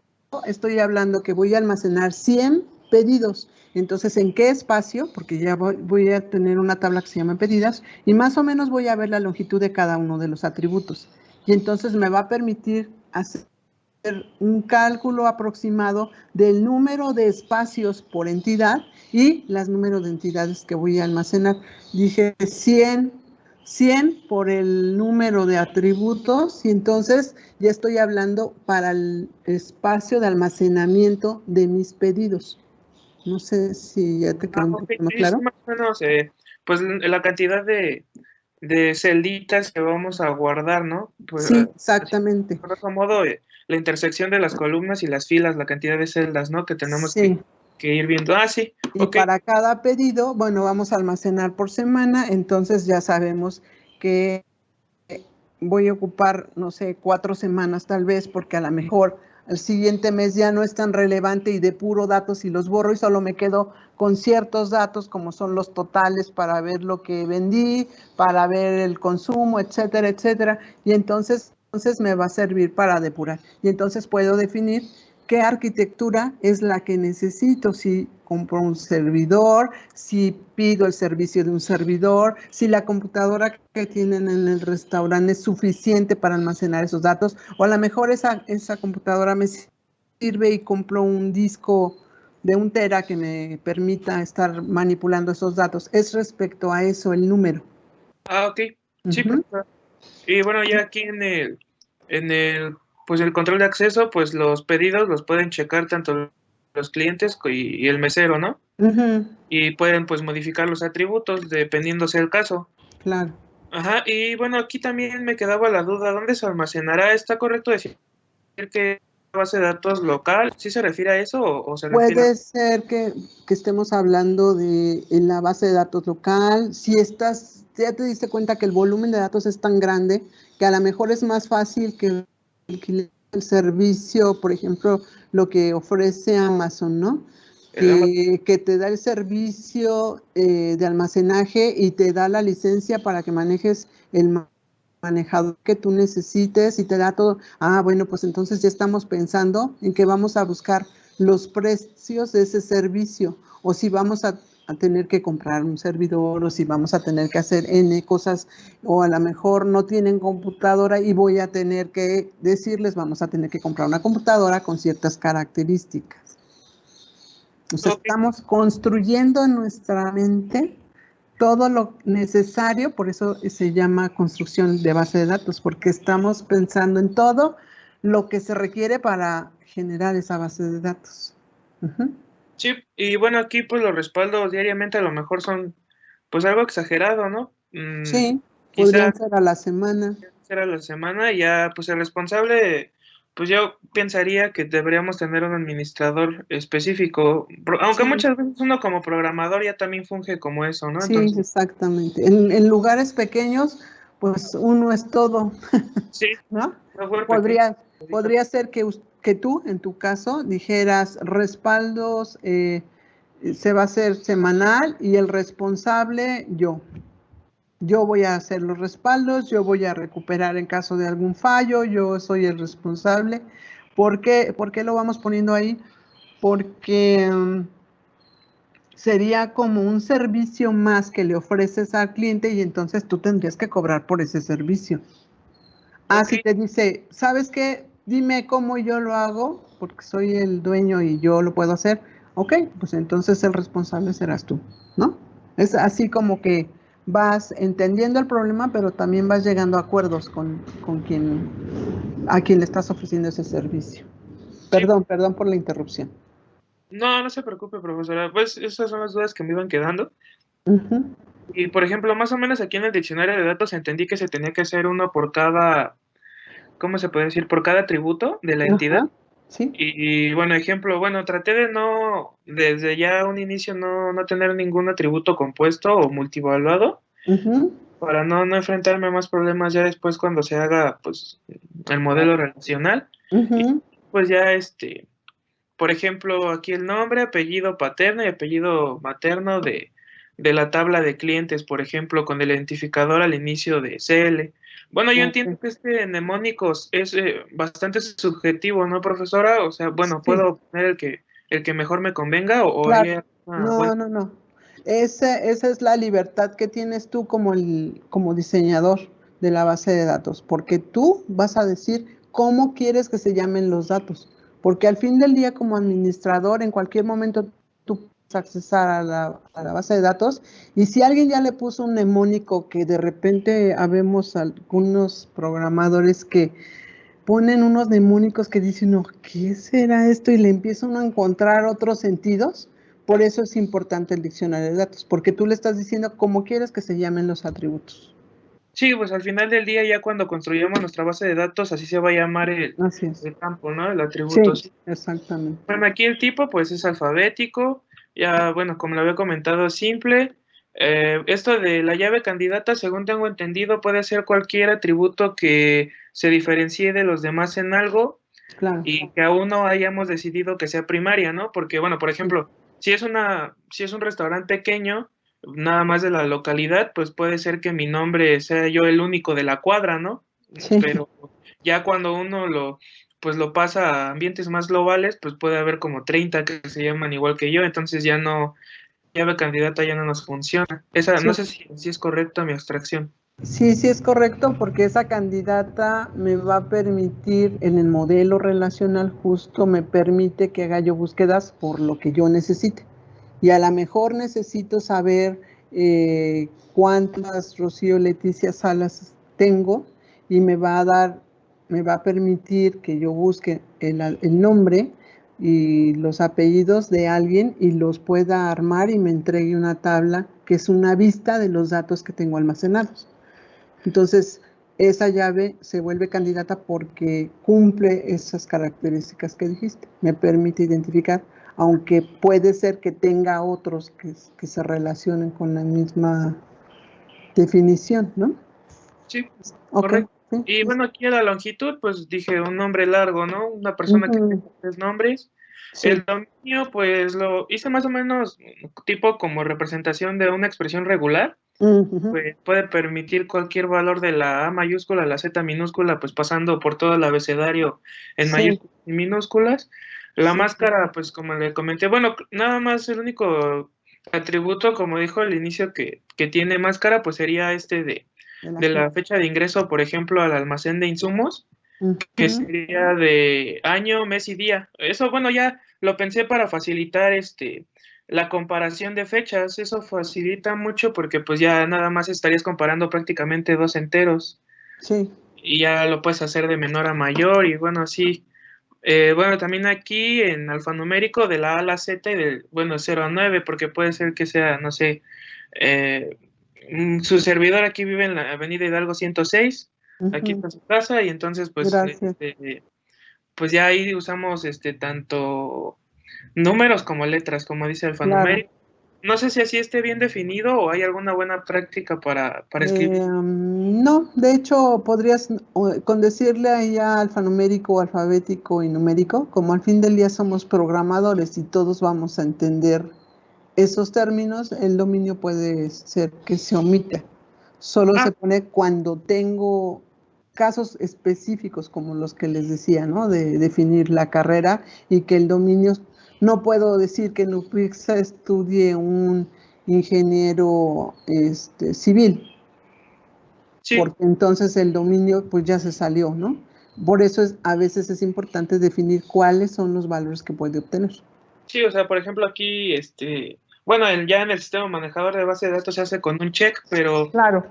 estoy hablando que voy a almacenar 100 pedidos. Entonces, ¿en qué espacio? Porque ya voy a tener una tabla que se llama pedidas y más o menos voy a ver la longitud de cada uno de los atributos. Y entonces me va a permitir hacer un cálculo aproximado del número de espacios por entidad y las números de entidades que voy a almacenar. Dije 100 por el número de atributos y entonces ya estoy hablando para el espacio de almacenamiento de mis pedidos. No sé si ya te quedó un Ok, poquito más sí, sí, claro. más o menos, pues la cantidad de celditas que vamos a guardar, ¿no? Pues, Sí, así, exactamente. por otro modo, la intersección de las columnas y las filas, la cantidad de celdas, ¿no? Que tenemos Sí. que ir viendo. Ah, sí, Y ok. para cada pedido, bueno, vamos a almacenar por semana, entonces ya sabemos que voy a ocupar, no sé, 4 semanas tal vez, porque a lo mejor el siguiente mes ya no es tan relevante y depuro datos y los borro y solo me quedo con ciertos datos como son los totales para ver lo que vendí, para ver el consumo, etcétera, etcétera. Y entonces me va a servir para depurar. Y entonces puedo definir qué arquitectura es la que necesito, si compro un servidor, si pido el servicio de un servidor, si la computadora que tienen en el restaurante es suficiente para almacenar esos datos, o a lo mejor esa computadora me sirve y compro un disco de 1 tera que me permita estar manipulando esos datos. Es respecto a eso el número. Ah, ok. Sí, profesora. Y bueno, ya aquí pues el control de acceso, pues los pedidos los pueden checar tanto los clientes y el mesero, ¿no? Y pueden pues modificar los atributos dependiendo sea el caso. Claro. Ajá, y bueno, aquí también me quedaba la duda, ¿dónde se almacenará? ¿Está correcto decir que base de datos local? ¿Sí se refiere a eso o se refiere Puede ser que estemos hablando de en la base de datos local. Si ya te diste cuenta que el volumen de datos es tan grande que a lo mejor es más fácil que el servicio, por ejemplo, lo que ofrece Amazon, ¿no? Que te da el servicio de almacenaje y te da la licencia para que manejes el manejador que tú necesites y te da todo? Ah, bueno, pues entonces ya estamos pensando en que vamos a buscar los precios de ese servicio, o si vamos a tener que comprar un servidor, o si vamos a tener que hacer N cosas, o a lo mejor no tienen computadora y voy a tener que decirles, vamos a tener que comprar una computadora con ciertas características. Entonces, estamos construyendo en nuestra mente todo lo necesario, por eso se llama construcción de base de datos, porque estamos pensando en todo lo que se requiere para generar esa base de datos. Sí, y bueno, aquí pues los respaldos diariamente a lo mejor son pues algo exagerado, ¿no? Sí, quizá podrían ser a la semana. Ser a la semana y ya pues el responsable, pues yo pensaría que deberíamos tener un administrador específico, aunque Sí. muchas veces uno como programador ya también funge como eso, ¿no? Sí, Entonces, exactamente. En lugares pequeños, pues uno es todo, sí, ¿no? software pequeño. Podría ser que tú, en tu caso, dijeras respaldos, se va a hacer semanal y el responsable yo. Yo voy a hacer los respaldos, yo voy a recuperar en caso de algún fallo, yo soy el responsable. ¿Por qué lo vamos poniendo ahí? Porque sería como un servicio más que le ofreces al cliente y entonces tú tendrías que cobrar por ese servicio. Si te dice, ¿sabes qué? Dime cómo yo lo hago, porque soy el dueño y yo lo puedo hacer. Ok, pues entonces el responsable serás tú, ¿no? Es así como que vas entendiendo el problema, pero también vas llegando a acuerdos con a quien le estás ofreciendo ese servicio. Perdón por la interrupción. No se preocupe, profesora, pues esas son las dudas que me iban quedando. Y por ejemplo, más o menos aquí en el diccionario de datos entendí que se tenía que hacer uno por cada, ¿cómo se puede decir? Por cada atributo de la entidad. Sí. Y bueno, ejemplo, traté de no, desde ya un inicio, no tener ningún atributo compuesto o multivaluado, para no enfrentarme a más problemas ya después cuando se haga, pues, el modelo relacional. Y pues ya, por ejemplo, aquí el nombre, apellido paterno y apellido materno de la tabla de clientes, por ejemplo, con el identificador al inicio de CL. Bueno, yo entiendo que este mnemónicos es bastante subjetivo, ¿no, profesora? O sea, bueno, ¿puedo poner el que mejor me convenga o Claro. hay No. Esa es la libertad que tienes tú como diseñador de la base de datos, porque tú vas a decir cómo quieres que se llamen los datos, porque al fin del día como administrador en cualquier momento tú puedes accesar a la base de datos y si alguien ya le puso un mnemónico que de repente habemos algunos programadores que ponen unos mnemónicos que dicen, no, ¿qué será esto? Y le empiezan a encontrar otros sentidos. Por eso es importante el diccionario de datos, porque tú le estás diciendo cómo quieres que se llamen los atributos. Sí, pues al final del día, ya cuando construyamos nuestra base de datos, así se va a llamar el campo, ¿no? El atributo. Sí, exactamente. Bueno, aquí el tipo, pues, es alfabético. Ya, bueno, como lo había comentado, simple. Esto de la llave candidata, según tengo entendido, puede ser cualquier atributo que se diferencie de los demás en algo y que aún no hayamos decidido que sea primaria, ¿no? Porque, bueno, por ejemplo, si es un restaurante pequeño, nada más de la localidad, pues puede ser que mi nombre sea yo el único de la cuadra, ¿no? Sí. Pero ya cuando uno lo pasa a ambientes más globales, pues puede haber como 30 que se llaman igual que yo, entonces llave candidata ya no nos funciona. No sé si es correcta mi abstracción. Sí, sí es correcto, porque esa candidata me va a permitir, en el modelo relacional justo, me permite que haga yo búsquedas por lo que yo necesite. Y a lo mejor necesito saber cuántas Rocío Leticia Salas tengo y me va a permitir que yo busque el nombre y los apellidos de alguien y los pueda armar y me entregue una tabla que es una vista de los datos que tengo almacenados. Entonces, esa llave se vuelve candidata porque cumple esas características que dijiste. Me permite identificar, aunque puede ser que tenga otros que se relacionen con la misma definición, ¿no? Sí, Okay, correcto. Y bueno, aquí a la longitud, pues dije un nombre largo, ¿no? Una persona que tenga 3 nombres. Sí. El dominio, pues lo hice más o menos tipo como representación de una expresión regular. Pues puede permitir cualquier valor de la A mayúscula a la Z minúscula, pues pasando por todo el abecedario en mayúsculas y minúsculas. La máscara, pues como le comenté, bueno, nada más el único atributo, como dijo al inicio, que tiene máscara, pues sería de la fecha de ingreso, por ejemplo, al almacén de insumos, que sería de año, mes y día. Eso, bueno, ya lo pensé para facilitar la comparación de fechas. Eso facilita mucho porque pues ya nada más estarías comparando prácticamente 2 enteros. Sí. Y ya lo puedes hacer de menor a mayor y bueno, así. Bueno, también aquí en alfanumérico de la A a la Z y del, bueno, 0 a 9, porque puede ser que sea, no sé, su servidor aquí vive en la avenida Hidalgo 106, aquí está su casa y entonces pues, pues ya ahí usamos tanto números como letras, como dice alfanumérico. Claro. No sé si así esté bien definido o hay alguna buena práctica para escribir. No, de hecho podrías con decirle ahí a alfanumérico, alfabético y numérico, como al fin del día somos programadores y todos vamos a entender esos términos, el dominio puede ser que se omita. Solo se pone cuando tengo casos específicos como los que les decía, ¿no? De definir la carrera y que el dominio, no puedo decir que en UPIXA estudie un ingeniero civil, sí, porque entonces el dominio pues ya se salió, ¿no? Por eso a veces es importante definir cuáles son los valores que puede obtener. Sí, o sea, por ejemplo aquí, bueno, ya en el sistema manejador de base de datos se hace con un check, pero claro,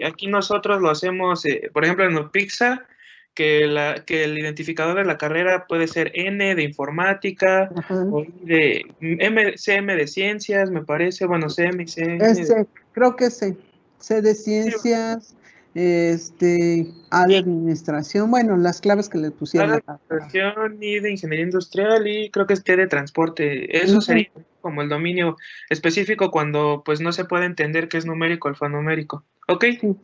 aquí nosotros lo hacemos, por ejemplo, en UPIXA, que el identificador de la carrera puede ser N de informática, o de CM de ciencias, me parece, bueno, CM y CM. Creo que C de ciencias, A de administración, bueno, las claves que le pusieron acá. Y de ingeniería industrial y creo que es T de transporte. Eso sería como el dominio específico cuando pues no se puede entender qué es numérico, alfanumérico. ¿Ok? Sí.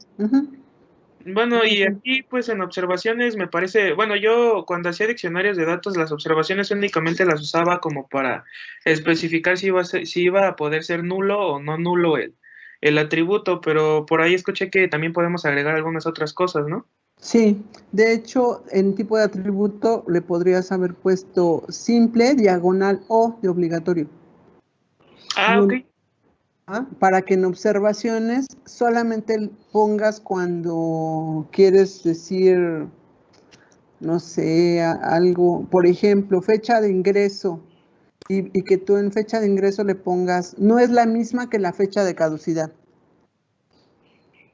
Bueno, y aquí pues en observaciones me parece, bueno, yo cuando hacía diccionarios de datos, las observaciones únicamente las usaba como para especificar si iba a poder ser nulo o no nulo el atributo, pero por ahí escuché que también podemos agregar algunas otras cosas, ¿no? Sí, de hecho, en tipo de atributo le podrías haber puesto simple, diagonal o de obligatorio. Ok. Para que en observaciones solamente pongas cuando quieres decir, no sé, algo, por ejemplo, fecha de ingreso, y que tú en fecha de ingreso le pongas, no es la misma que la fecha de caducidad,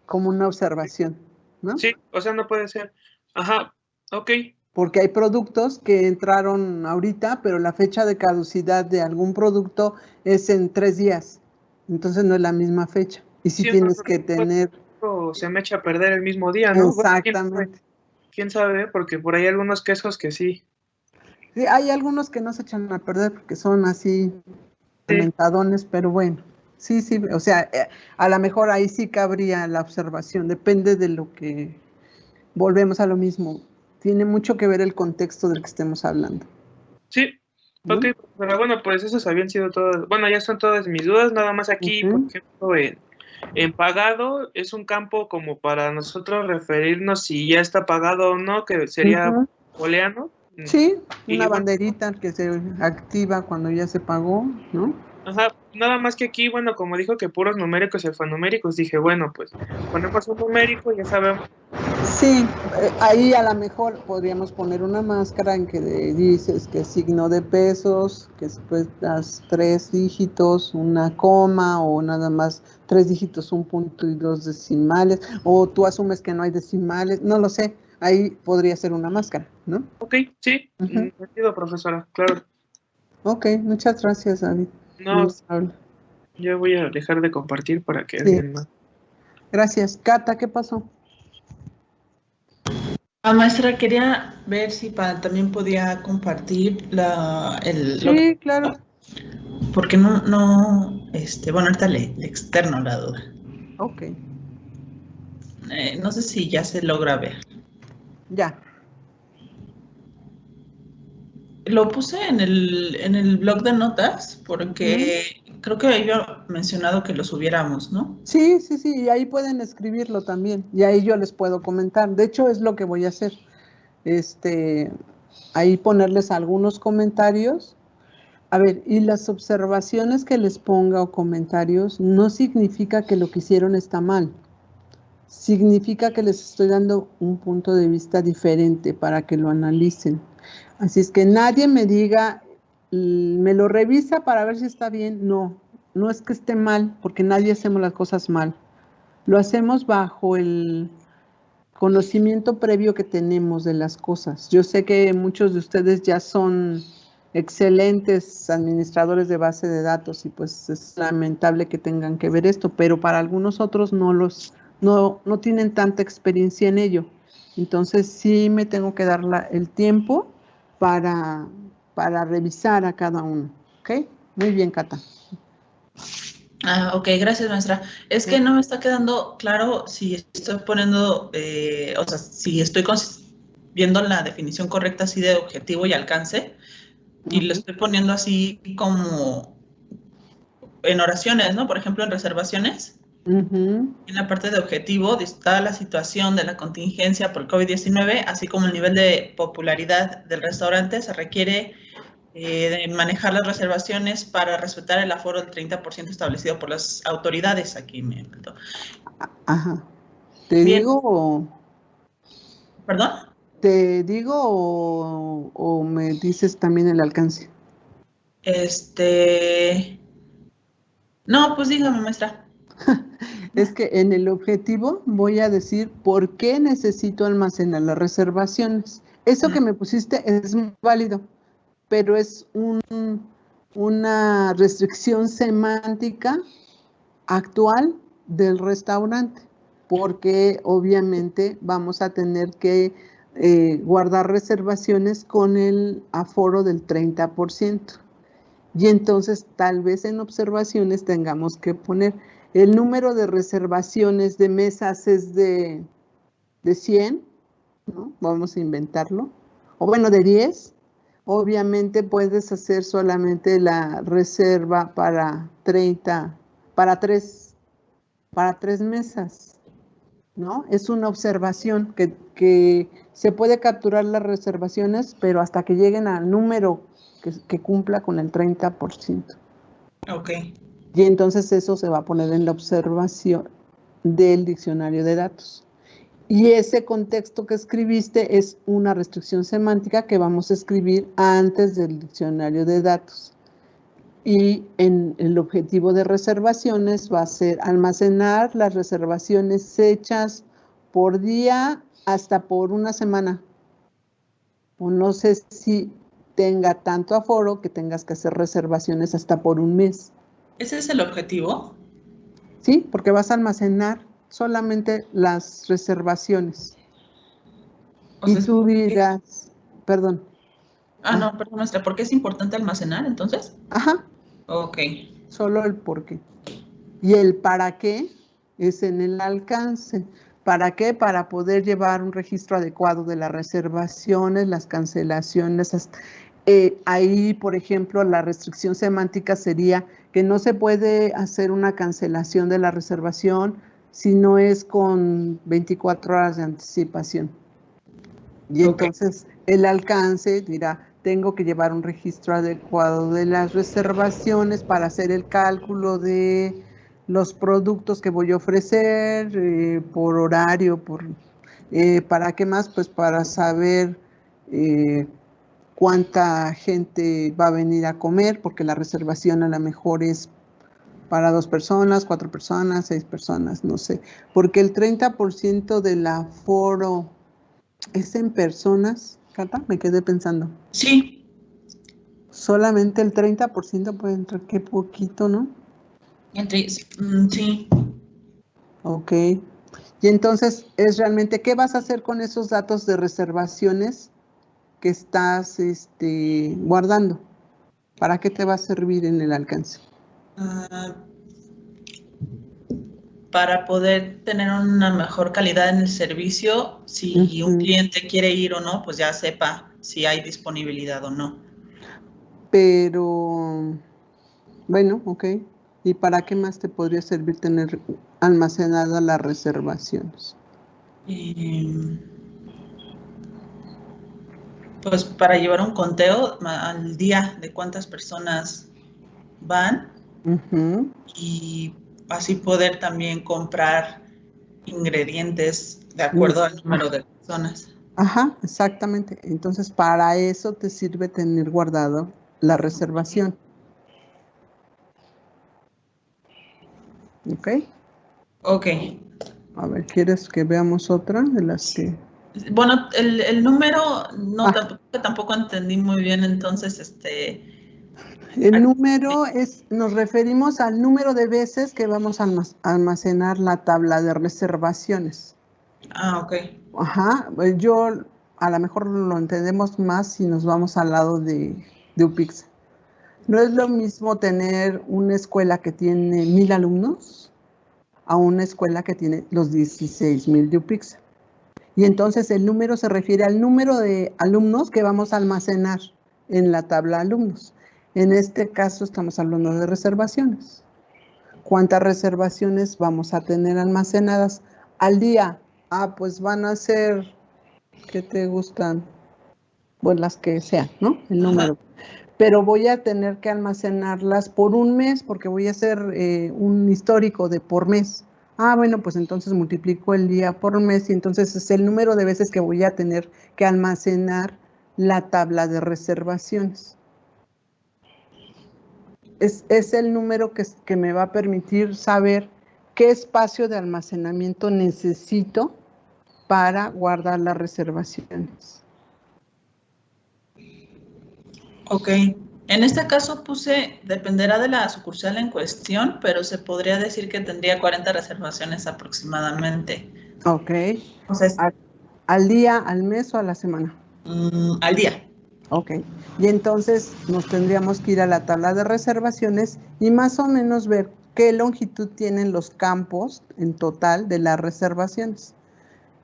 como una observación, ¿no? Sí, o sea, no puede ser. Ajá, ok. Porque hay productos que entraron ahorita, pero la fecha de caducidad de algún producto es en 3 días. Entonces no es la misma fecha. Y sí tienes que tener... O se me echa a perder el mismo día, ¿no? Exactamente. ¿Quién sabe? Porque por ahí hay algunos quesos que sí. Sí, hay algunos que no se echan a perder porque son así fermentadones, pero bueno. Sí, o sea, a lo mejor ahí sí cabría la observación. Depende de lo que... Volvemos a lo mismo. Tiene mucho que ver el contexto del que estemos hablando. Sí, ok, pero bueno, pues esas habían sido todas, bueno, ya son todas mis dudas, nada más aquí, por ejemplo, en pagado es un campo como para nosotros referirnos si ya está pagado o no, que sería booleano. Sí, una banderita que se activa cuando ya se pagó, ¿no? Ajá, nada más que aquí, bueno, como dijo que puros numéricos y alfanuméricos, dije, bueno, pues ponemos un numérico y ya sabemos. Sí, ahí a lo mejor podríamos poner una máscara en que dices que signo de pesos, que después das 3 dígitos, una coma, o nada más 3 dígitos, un punto y 2 decimales, o tú asumes que no hay decimales, no lo sé, ahí podría ser una máscara, ¿no? Ok, sí, entendido, profesora, claro. Ok, muchas gracias, David. No, Muy amable. yo voy a dejar de compartir para que Sí. alguien más. Gracias. Cata, ¿qué pasó? Maestra, quería ver si también podía compartir Sí, claro. porque bueno, ahorita le externo la duda. Ok. No sé si ya se logra ver. Ya. Lo puse en el blog de notas porque creo que había mencionado que lo subiéramos, ¿no? Sí, y ahí pueden escribirlo también, y ahí yo les puedo comentar. De hecho, es lo que voy a hacer. Ahí ponerles algunos comentarios. A ver, y las observaciones que les ponga o comentarios no significa que lo que hicieron está mal. Significa que les estoy dando un punto de vista diferente para que lo analicen. Así es que nadie me diga, me lo revisa para ver si está bien. No, no es que esté mal, porque nadie hacemos las cosas mal. Lo hacemos bajo el conocimiento previo que tenemos de las cosas. Yo sé que muchos de ustedes ya son excelentes administradores de base de datos y pues es lamentable que tengan que ver esto, pero para algunos otros no tienen tanta experiencia en ello. Entonces sí me tengo que dar el tiempo para revisar a cada uno. ¿Ok? Muy bien, Cata. Ok, gracias, maestra. Es que no me está quedando claro si estoy poniendo, si estoy viendo la definición correcta así de objetivo y alcance, y lo estoy poniendo así como en oraciones, ¿no? Por ejemplo, en reservaciones. En la parte de objetivo está la situación de la contingencia por COVID-19, así como el nivel de popularidad del restaurante. Se requiere de manejar las reservaciones para respetar el aforo del 30% establecido por las autoridades. Aquí me faltó. Ajá. ¿Te digo o...? ¿Perdón? ¿Te digo o me dices también el alcance? No, pues dígame, maestra. Es que en el objetivo voy a decir por qué necesito almacenar las reservaciones. Eso que me pusiste es válido, pero es una restricción semántica actual del restaurante, porque obviamente vamos a tener que guardar reservaciones con el aforo del 30%. Y entonces tal vez en observaciones tengamos que poner el número de reservaciones de mesas es de 100, ¿no? Vamos a inventarlo. O bueno, de 10. Obviamente puedes hacer solamente la reserva para 30, para 3 mesas, ¿no? Es una observación que se puede capturar las reservaciones, pero hasta que lleguen al número que cumpla con el 30%. Ok. Y entonces eso se va a poner en la observación del diccionario de datos. Y ese contexto que escribiste es una restricción semántica que vamos a escribir antes del diccionario de datos. Y en el objetivo de reservaciones va a ser almacenar las reservaciones hechas por día hasta por una semana. O no sé si tenga tanto aforo que tengas que hacer reservaciones hasta por un mes. ¿Ese es el objetivo? Sí, porque vas a almacenar solamente las reservaciones. Y tú dirás, perdón. No, perdón, maestra, ¿por qué es importante almacenar entonces? Ajá. Ok. Solo el por qué. Y el para qué es en el alcance. ¿Para qué? Para poder llevar un registro adecuado de las reservaciones, las cancelaciones. Ahí, por ejemplo, la restricción semántica sería que no se puede hacer una cancelación de la reservación si no es con 24 horas de anticipación. Y entonces el alcance dirá, tengo que llevar un registro adecuado de las reservaciones para hacer el cálculo de los productos que voy a ofrecer, por horario, ¿para qué más? Pues para saber cuánta gente va a venir a comer, porque la reservación a lo mejor es para 2 personas, 4 personas, 6 personas, no sé. Porque el 30% del aforo es en personas, Cata, me quedé pensando. Sí. Solamente el 30% puede entrar, qué poquito, ¿no? Sí. Ok. Y entonces, es realmente, ¿qué vas a hacer con esos datos de reservaciones que estás guardando? ¿Para qué te va a servir en el alcance? Para poder tener una mejor calidad en el servicio, si un cliente quiere ir o no, pues ya sepa si hay disponibilidad o no. Pero, bueno, ok. ¿Y para qué más te podría servir tener almacenadas las reservaciones? Pues para llevar un conteo al día de cuántas personas van y así poder también comprar ingredientes de acuerdo al número de personas. Ajá, exactamente. Entonces, para eso te sirve tener guardado la reservación. ¿Ok? Ok. A ver, ¿quieres que veamos otra de las que...? Bueno, el número tampoco entendí muy bien, entonces, El número nos referimos al número de veces que vamos a almacenar la tabla de reservaciones. Ah, ok. Ajá, a lo mejor lo entendemos más si nos vamos al lado de UPIX. No es lo mismo tener una escuela que tiene 1000 alumnos a una escuela que tiene los 16,000 de UPIX. Y entonces el número se refiere al número de alumnos que vamos a almacenar en la tabla alumnos. En este caso estamos hablando de reservaciones. ¿Cuántas reservaciones vamos a tener almacenadas al día? Pues van a ser, ¿qué te gustan? Pues las que sean, ¿no? El número. Pero voy a tener que almacenarlas por un mes porque voy a hacer un histórico de por mes. Bueno, pues entonces multiplico el día por mes y entonces es el número de veces que voy a tener que almacenar la tabla de reservaciones. Es el número que me va a permitir saber qué espacio de almacenamiento necesito para guardar las reservaciones. Ok. En este caso dependerá de la sucursal en cuestión, pero se podría decir que tendría 40 reservaciones aproximadamente. Ok. O sea, ¿Al día, al mes o a la semana? Al día. Ok. Y entonces nos tendríamos que ir a la tabla de reservaciones y más o menos ver qué longitud tienen los campos en total de las reservaciones.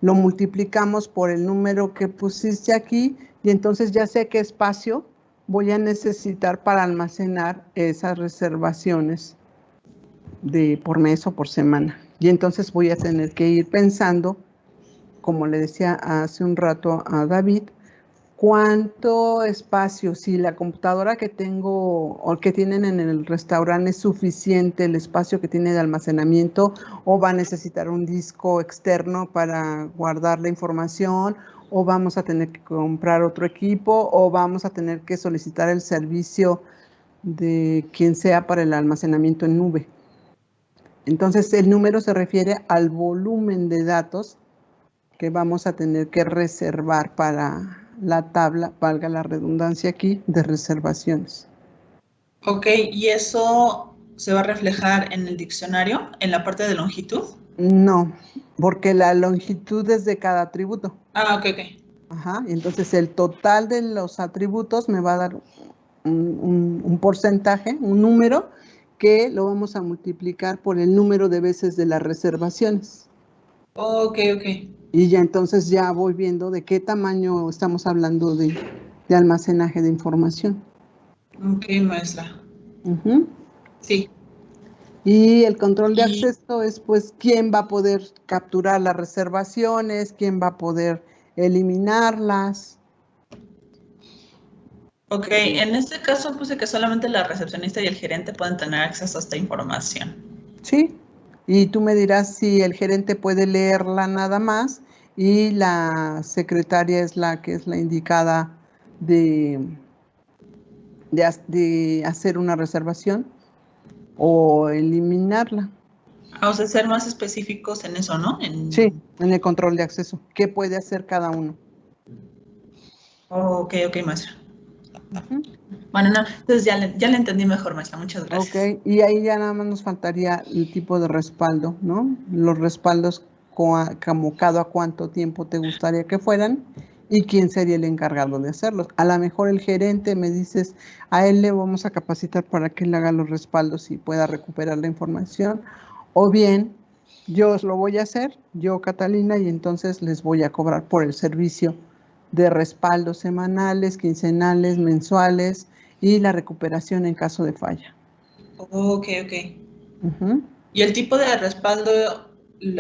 Lo multiplicamos por el número que pusiste aquí y entonces ya sé qué espacio voy a necesitar para almacenar esas reservaciones por mes o por semana. Y entonces voy a tener que ir pensando, como le decía hace un rato a David, cuánto espacio, si la computadora que tengo o que tienen en el restaurante es suficiente, el espacio que tiene de almacenamiento, o va a necesitar un disco externo para guardar la información, o vamos a tener que comprar otro equipo, o vamos a tener que solicitar el servicio de quien sea para el almacenamiento en nube. Entonces, el número se refiere al volumen de datos que vamos a tener que reservar para la tabla, valga la redundancia aquí, de reservaciones. Ok, ¿y eso se va a reflejar en el diccionario, en la parte de longitud? No, porque la longitud es de cada atributo. Ok. Ajá, entonces el total de los atributos me va a dar un porcentaje, un número, que lo vamos a multiplicar por el número de veces de las reservaciones. Ok. Y ya entonces ya voy viendo de qué tamaño estamos hablando de almacenaje de información. Ok, maestra. Sí. Y el control de acceso es pues quién va a poder capturar las reservaciones, quién va a poder eliminarlas. Ok, en este caso puse que solamente la recepcionista y el gerente pueden tener acceso a esta información. Sí, y tú me dirás si el gerente puede leerla nada más y la secretaria es la que es la indicada de hacer una reservación o eliminarla. O sea, ser más específicos en eso, ¿no? Sí, en el control de acceso. ¿Qué puede hacer cada uno? Ok, maestra. Bueno, no, entonces ya le entendí mejor, maestra. Muchas gracias. Ok, y ahí ya nada más nos faltaría el tipo de respaldo, ¿no? Los respaldos como cada cuánto tiempo te gustaría que fueran y quién sería el encargado de hacerlos. A lo mejor el gerente me dices, a él le vamos a capacitar para que él haga los respaldos y pueda recuperar la información, o bien yo lo voy a hacer, yo Catalina, y entonces les voy a cobrar por el servicio de respaldos semanales, quincenales, mensuales y la recuperación en caso de falla. Ok. ¿Y el tipo de respaldo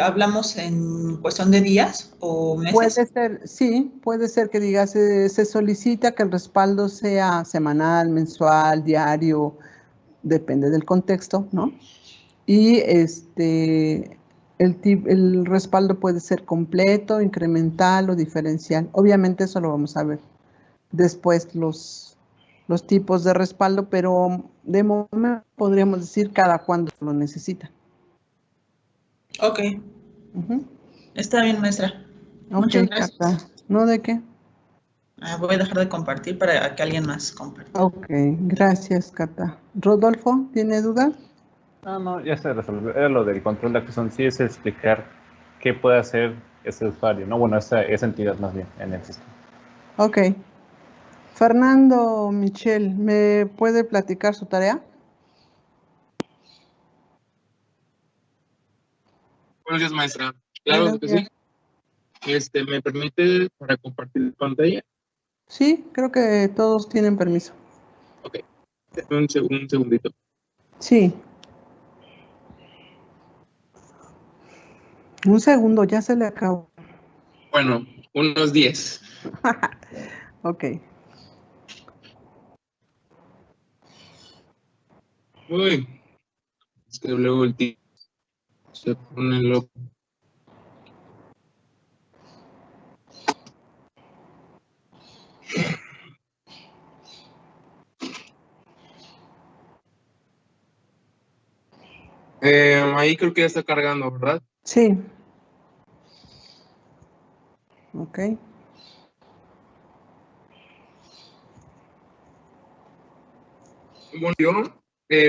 hablamos en cuestión de días o meses? Puede ser, sí, puede ser que digas, se solicita que el respaldo sea semanal, mensual, diario, depende del contexto, ¿no? Y el respaldo puede ser completo, incremental o diferencial. Obviamente eso lo vamos a ver después los tipos de respaldo, pero de momento podríamos decir cada cuándo lo necesita. Ok. Está bien, maestra. Muchas gracias. Cata. ¿No de qué? Voy a dejar de compartir para que alguien más comparta. Ok, gracias, Cata. Rodolfo, ¿tiene dudas? No, ya se resolvió. Era lo del control de acceso en sí, es explicar qué puede hacer ese usuario, ¿no? Bueno, esa entidad más bien en el sistema. Ok. Fernando Michel, ¿me puede platicar su tarea? Buenos días, maestra. Claro que sí. ¿Me permite para compartir pantalla? Sí, creo que todos tienen permiso. Ok. Un segundito. Sí. Un segundo, ya se le acabó. Bueno, unos 10. Ok. Uy. Es que luego el tío se pone loco. Ahí creo que ya está cargando, ¿verdad? Sí. Ok. Bueno, yo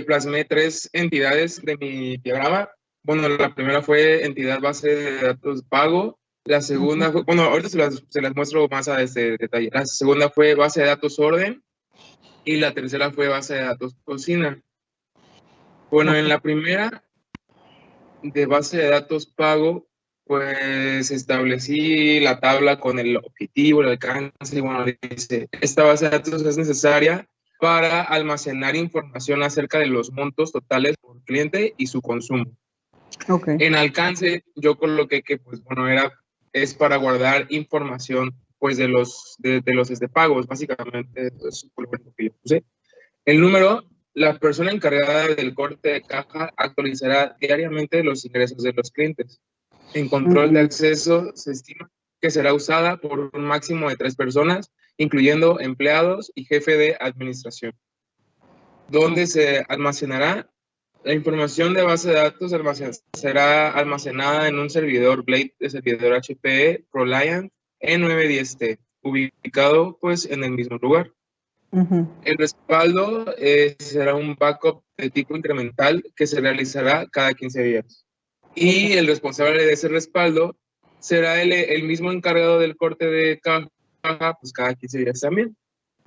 plasmé 3 entidades de mi diagrama. Bueno, la primera fue entidad base de datos pago. La segunda fue, bueno, ahorita se las muestro más a este detalle. La segunda fue base de datos orden. Y la tercera fue base de datos cocina. Bueno, en la primera de base de datos pago, pues establecí la tabla con el objetivo, el alcance, y bueno, dice, esta base de datos es necesaria para almacenar información acerca de los montos totales por cliente y su consumo. Okay. En alcance, yo coloqué que, pues bueno, es para guardar información, pues de los pagos, básicamente, eso fue lo que yo puse. El número, la persona encargada del corte de caja actualizará diariamente los ingresos de los clientes. En control de acceso, se estima que será usada por un máximo de 3 personas, incluyendo empleados y jefe de administración. ¿Dónde se almacenará? La información de base de datos será almacenada en un servidor Blade de servidor HPE ProLiant E910T, ubicado pues en el mismo lugar. El respaldo será un backup de tipo incremental que se realizará cada 15 días. Y el responsable de ese respaldo será el mismo encargado del corte de caja, pues cada 15 días también.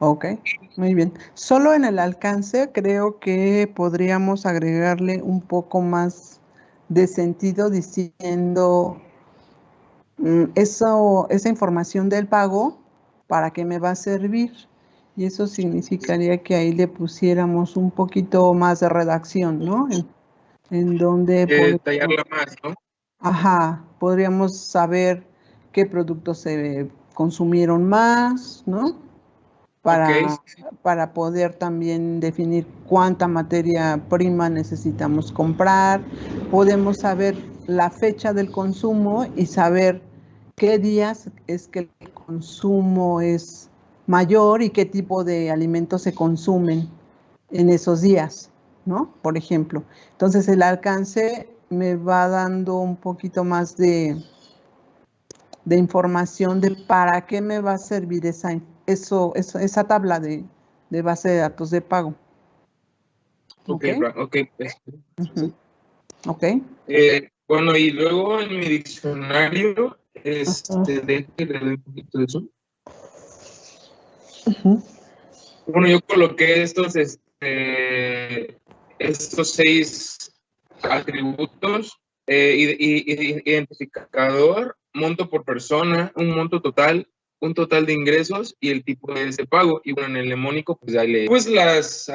Ok, muy bien. Solo en el alcance creo que podríamos agregarle un poco más de sentido diciendo esa información del pago, ¿para qué me va a servir? Y eso significaría que ahí le pusiéramos un poquito más de redacción, ¿no? En donde detallarla más, ¿no? Ajá, podríamos saber qué productos se consumieron más, ¿no? para poder también definir cuánta materia prima necesitamos comprar. Podemos saber la fecha del consumo y saber qué días es que el consumo es mayor y qué tipo de alimentos se consumen en esos días, ¿no? Por ejemplo. Entonces el alcance me va dando un poquito más de información de para qué me va a servir esa tabla de base de datos de pago. Ok. Uh-huh. Ok. Bueno, y luego en mi diccionario, déjenme leer un poquito de eso. Uh-huh. Bueno, yo coloqué estos 6 atributos: identificador, monto por persona, un monto total, un total de ingresos y el tipo de ese pago. Y bueno, en el mnemónico, pues ya leí las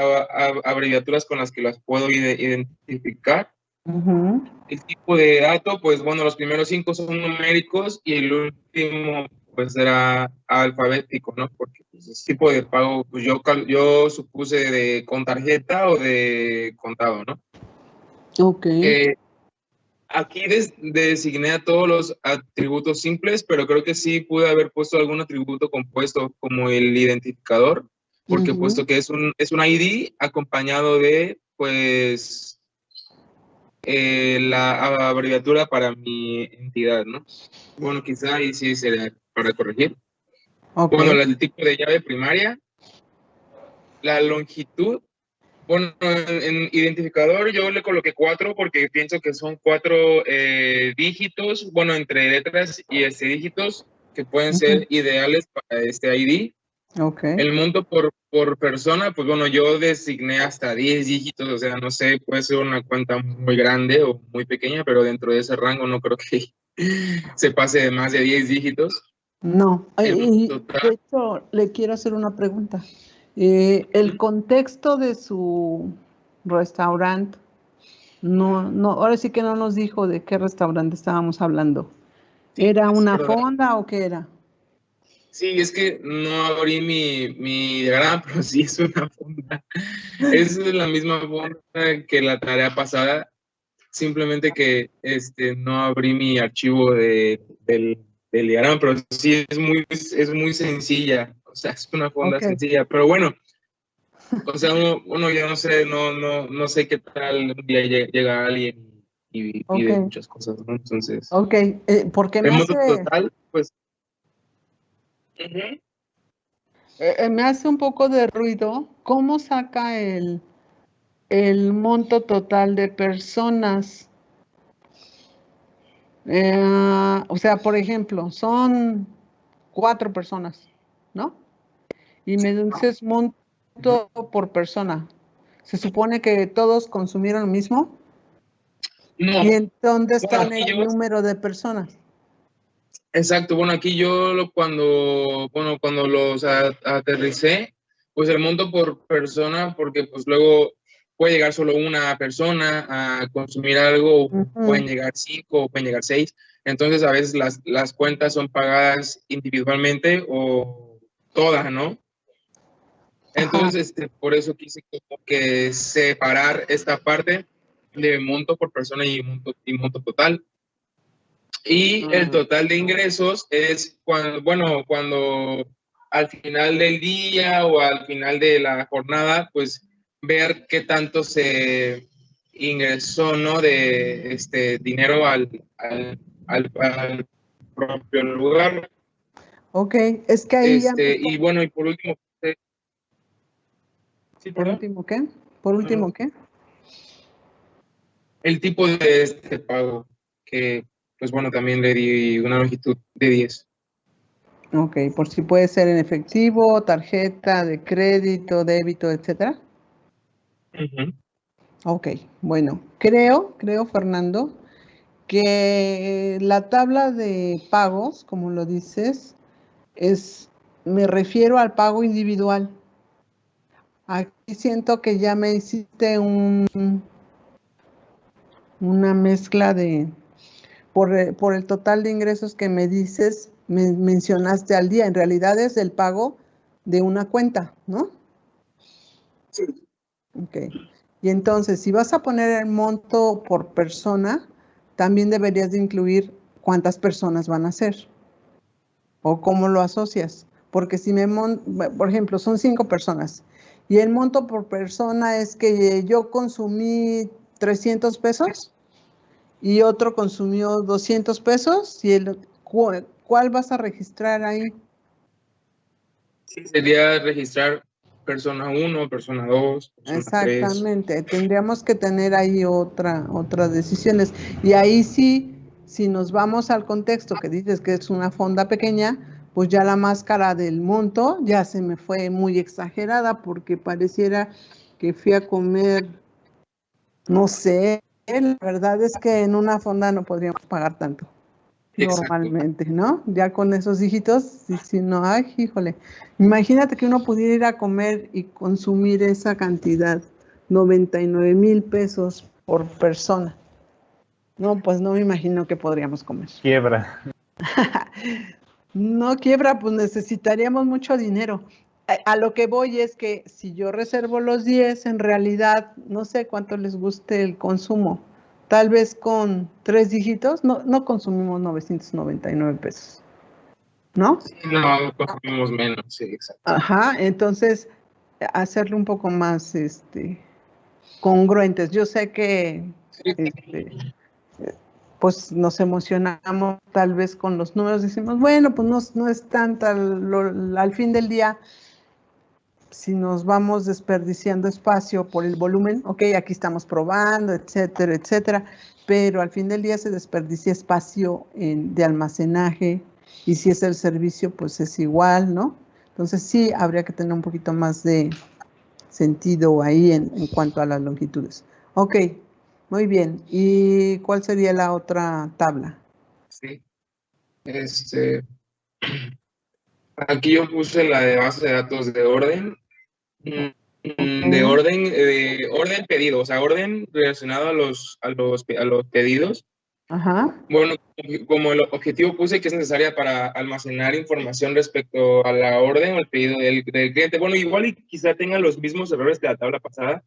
abreviaturas con las que las puedo identificar. Uh-huh. El tipo de dato, pues bueno, los primeros 5 son numéricos y el último pues será alfabético, ¿no? Porque pues, ese tipo de pago, pues yo supuse con tarjeta o de contado, ¿no? Ok. Aquí designé a todos los atributos simples, pero creo que sí pude haber puesto algún atributo compuesto como el identificador, porque Uh-huh. puesto que es un ID acompañado de, pues, la abreviatura para mi entidad, ¿no? Bueno, quizá ahí sí sería para corregir. Okay. Bueno, el tipo de llave primaria, la longitud. Bueno, en identificador yo le coloqué 4 porque pienso que son 4 dígitos, bueno, entre letras y dígitos que pueden ser ideales para este ID. Okay. El monto por persona, pues bueno, yo designé hasta 10 dígitos, o sea, no sé, puede ser una cuenta muy grande o muy pequeña, pero dentro de ese rango no creo que se pase de más de 10 dígitos. No, y de hecho le quiero hacer una pregunta. El contexto de su restaurante, no, ahora sí que no nos dijo de qué restaurante estábamos hablando. ¿Era una fonda o qué era? Sí, es que no abrí mi diagrama, pero sí es una fonda. Es la misma fonda que la tarea pasada, simplemente que no abrí mi archivo del diagrama, pero sí es muy sencilla, o sea, es una fonda sencilla, pero bueno, o sea, uno ya no sé qué tal un día llega alguien y pide muchas cosas, ¿no? Entonces, porque el monto total, pues, me hace un poco de ruido. ¿Cómo saca el monto total de personas? O sea, por ejemplo, son 4 personas, ¿no? Y me dices monto por persona. ¿Se supone que todos consumieron lo mismo? No. ¿Y en dónde está Bueno, el número de personas? Exacto, bueno, aquí yo cuando los aterricé, pues el monto por persona, porque pues luego puede llegar solo una persona a consumir algo, o pueden llegar 5 o pueden llegar 6, entonces a veces las cuentas son pagadas individualmente o todas, ¿no? Entonces, por eso quise como que separar esta parte de monto por persona y monto total. Y el total de ingresos es cuando al final del día o al final de la jornada, pues ver qué tanto se ingresó, ¿no? De dinero al propio lugar. Ok, es que ahí ya y bueno, y por último. ¿Sí, ¿Por último qué? ¿Por último qué? El tipo de pago, que pues bueno, también le di una longitud de 10. Ok, por si puede ser en efectivo, tarjeta de crédito, débito, etcétera. Ok, bueno, creo, Fernando, que la tabla de pagos, como lo dices, me refiero al pago individual. Aquí siento que ya me hiciste una mezcla por el total de ingresos que me dices, mencionaste al día. En realidad es el pago de una cuenta, ¿no? Sí. Ok. Y entonces, si vas a poner el monto por persona, también deberías de incluir cuántas personas van a ser o cómo lo asocias. Porque si por ejemplo, son 5 personas y el monto por persona es que yo consumí 300 pesos y otro consumió 200 pesos, y ¿cuál vas a registrar ahí? Sí, sería registrar persona 1, persona 2, persona 3. Exactamente, tendríamos que tener ahí otras decisiones. Y ahí sí, si nos vamos al contexto que dices que es una fonda pequeña, pues ya la máscara del monto ya se me fue muy exagerada, porque pareciera que fui a comer, no sé, la verdad es que en una fonda no podríamos pagar tanto. Exacto. Normalmente, ¿no? Ya con esos dígitos, si no, ay, híjole. Imagínate que uno pudiera ir a comer y consumir esa cantidad, 99,000 pesos por persona. No, pues no me imagino que podríamos comer. Quiebra. No quiebra, pues necesitaríamos mucho dinero. A lo que voy es que si yo reservo los 10, en realidad no sé cuánto les guste el consumo. Tal vez con 3 dígitos no consumimos 999 pesos, ¿no? Sí, no, consumimos menos, sí, exacto. Ajá, entonces hacerlo un poco más congruentes. Yo sé que pues nos emocionamos tal vez con los números, decimos, bueno, pues no es tanta, al fin del día, si nos vamos desperdiciando espacio por el volumen, ok, aquí estamos probando, etcétera, etcétera, pero al fin del día se desperdicia espacio de almacenaje, y si es el servicio, pues es igual, ¿no? Entonces sí, habría que tener un poquito más de sentido ahí en cuanto a las longitudes. Ok, muy bien. ¿Y cuál sería la otra tabla? Sí. Aquí yo puse la de base de datos de orden. De orden pedido, o sea, orden relacionado a los pedidos. Ajá. Bueno, como el objetivo puse que es necesaria para almacenar información respecto a la orden o el pedido del cliente. Bueno, igual y quizá tenga los mismos errores que la tabla pasada,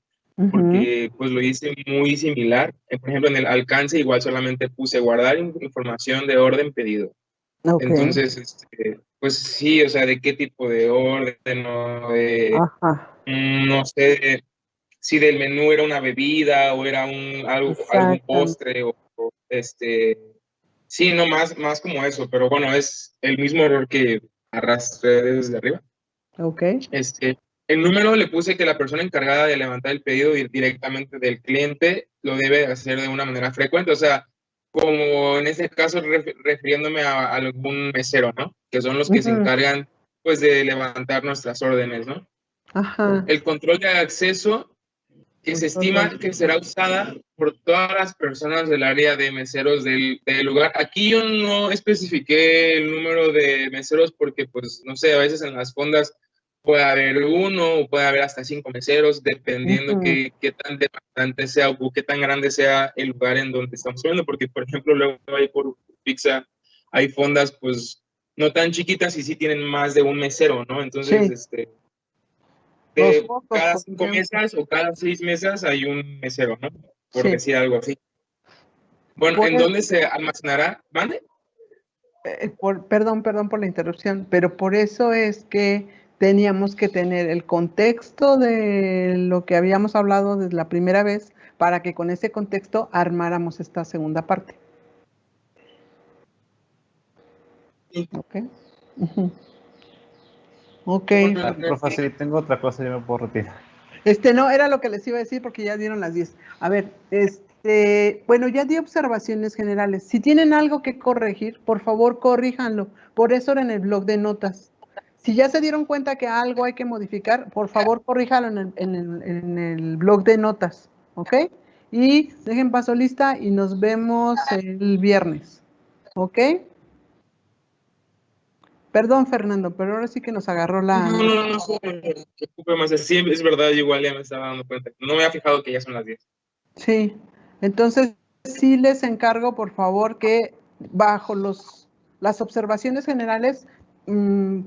porque pues lo hice muy similar. Por ejemplo, en el alcance igual solamente puse guardar información de orden pedido. Okay. Entonces, pues sí, o sea, de qué tipo de orden, no sé si del menú era una bebida o era algún postre o sí, no, más como eso, pero bueno, es el mismo error que arrastré desde arriba. Ok. El número le puse que la persona encargada de levantar el pedido directamente del cliente lo debe hacer de una manera frecuente, o sea, como en este caso refiriéndome a algún mesero, ¿no? Que son los que se encargan, pues, de levantar nuestras órdenes, ¿no? Ajá. El control de acceso, que se estima que será usada por todas las personas del área de meseros del lugar. Aquí yo no especifiqué el número de meseros porque, pues, no sé, a veces en las fondas puede haber 1 o puede haber hasta 5 meseros, dependiendo qué tan demandante sea o qué tan grande sea el lugar en donde estamos viendo, porque, por ejemplo, luego hay por pizza, hay fondas, pues, no tan chiquitas y sí tienen más de un mesero, ¿no? Entonces, cada 5 mesas o cada 6 mesas hay un mesero, ¿no? Por decir algo así. Bueno, ¿en dónde se almacenará? ¿Mande? Perdón por la interrupción, pero por eso es que teníamos que tener el contexto de lo que habíamos hablado desde la primera vez, para que con ese contexto armáramos esta segunda parte. Ok. Ok. Profe, si tengo otra cosa, yo me puedo retirar. No, era lo que les iba a decir porque ya dieron las 10. A ver, bueno, ya di observaciones generales. Si tienen algo que corregir, por favor, corríjanlo. Por eso era en el blog de notas. Si ya se dieron cuenta que algo hay que modificar, por favor, corríjalo en el blog de notas, ¿ok? Y dejen paso lista y nos vemos el viernes, ¿ok? Perdón, Fernando, pero ahora sí que nos agarró la... No se preocupe más. Sí, es verdad, igual ya me estaba dando cuenta. No me había fijado que ya son las 10. Sí, entonces sí les encargo, por favor, que bajo las observaciones generales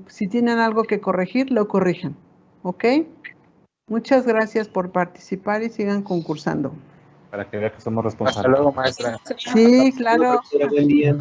si tienen algo que corregir, lo corrijan. ¿Ok? Muchas gracias por participar y sigan concursando. Para que vea que somos responsables. Hasta luego, maestra. Sí, claro. Buen día.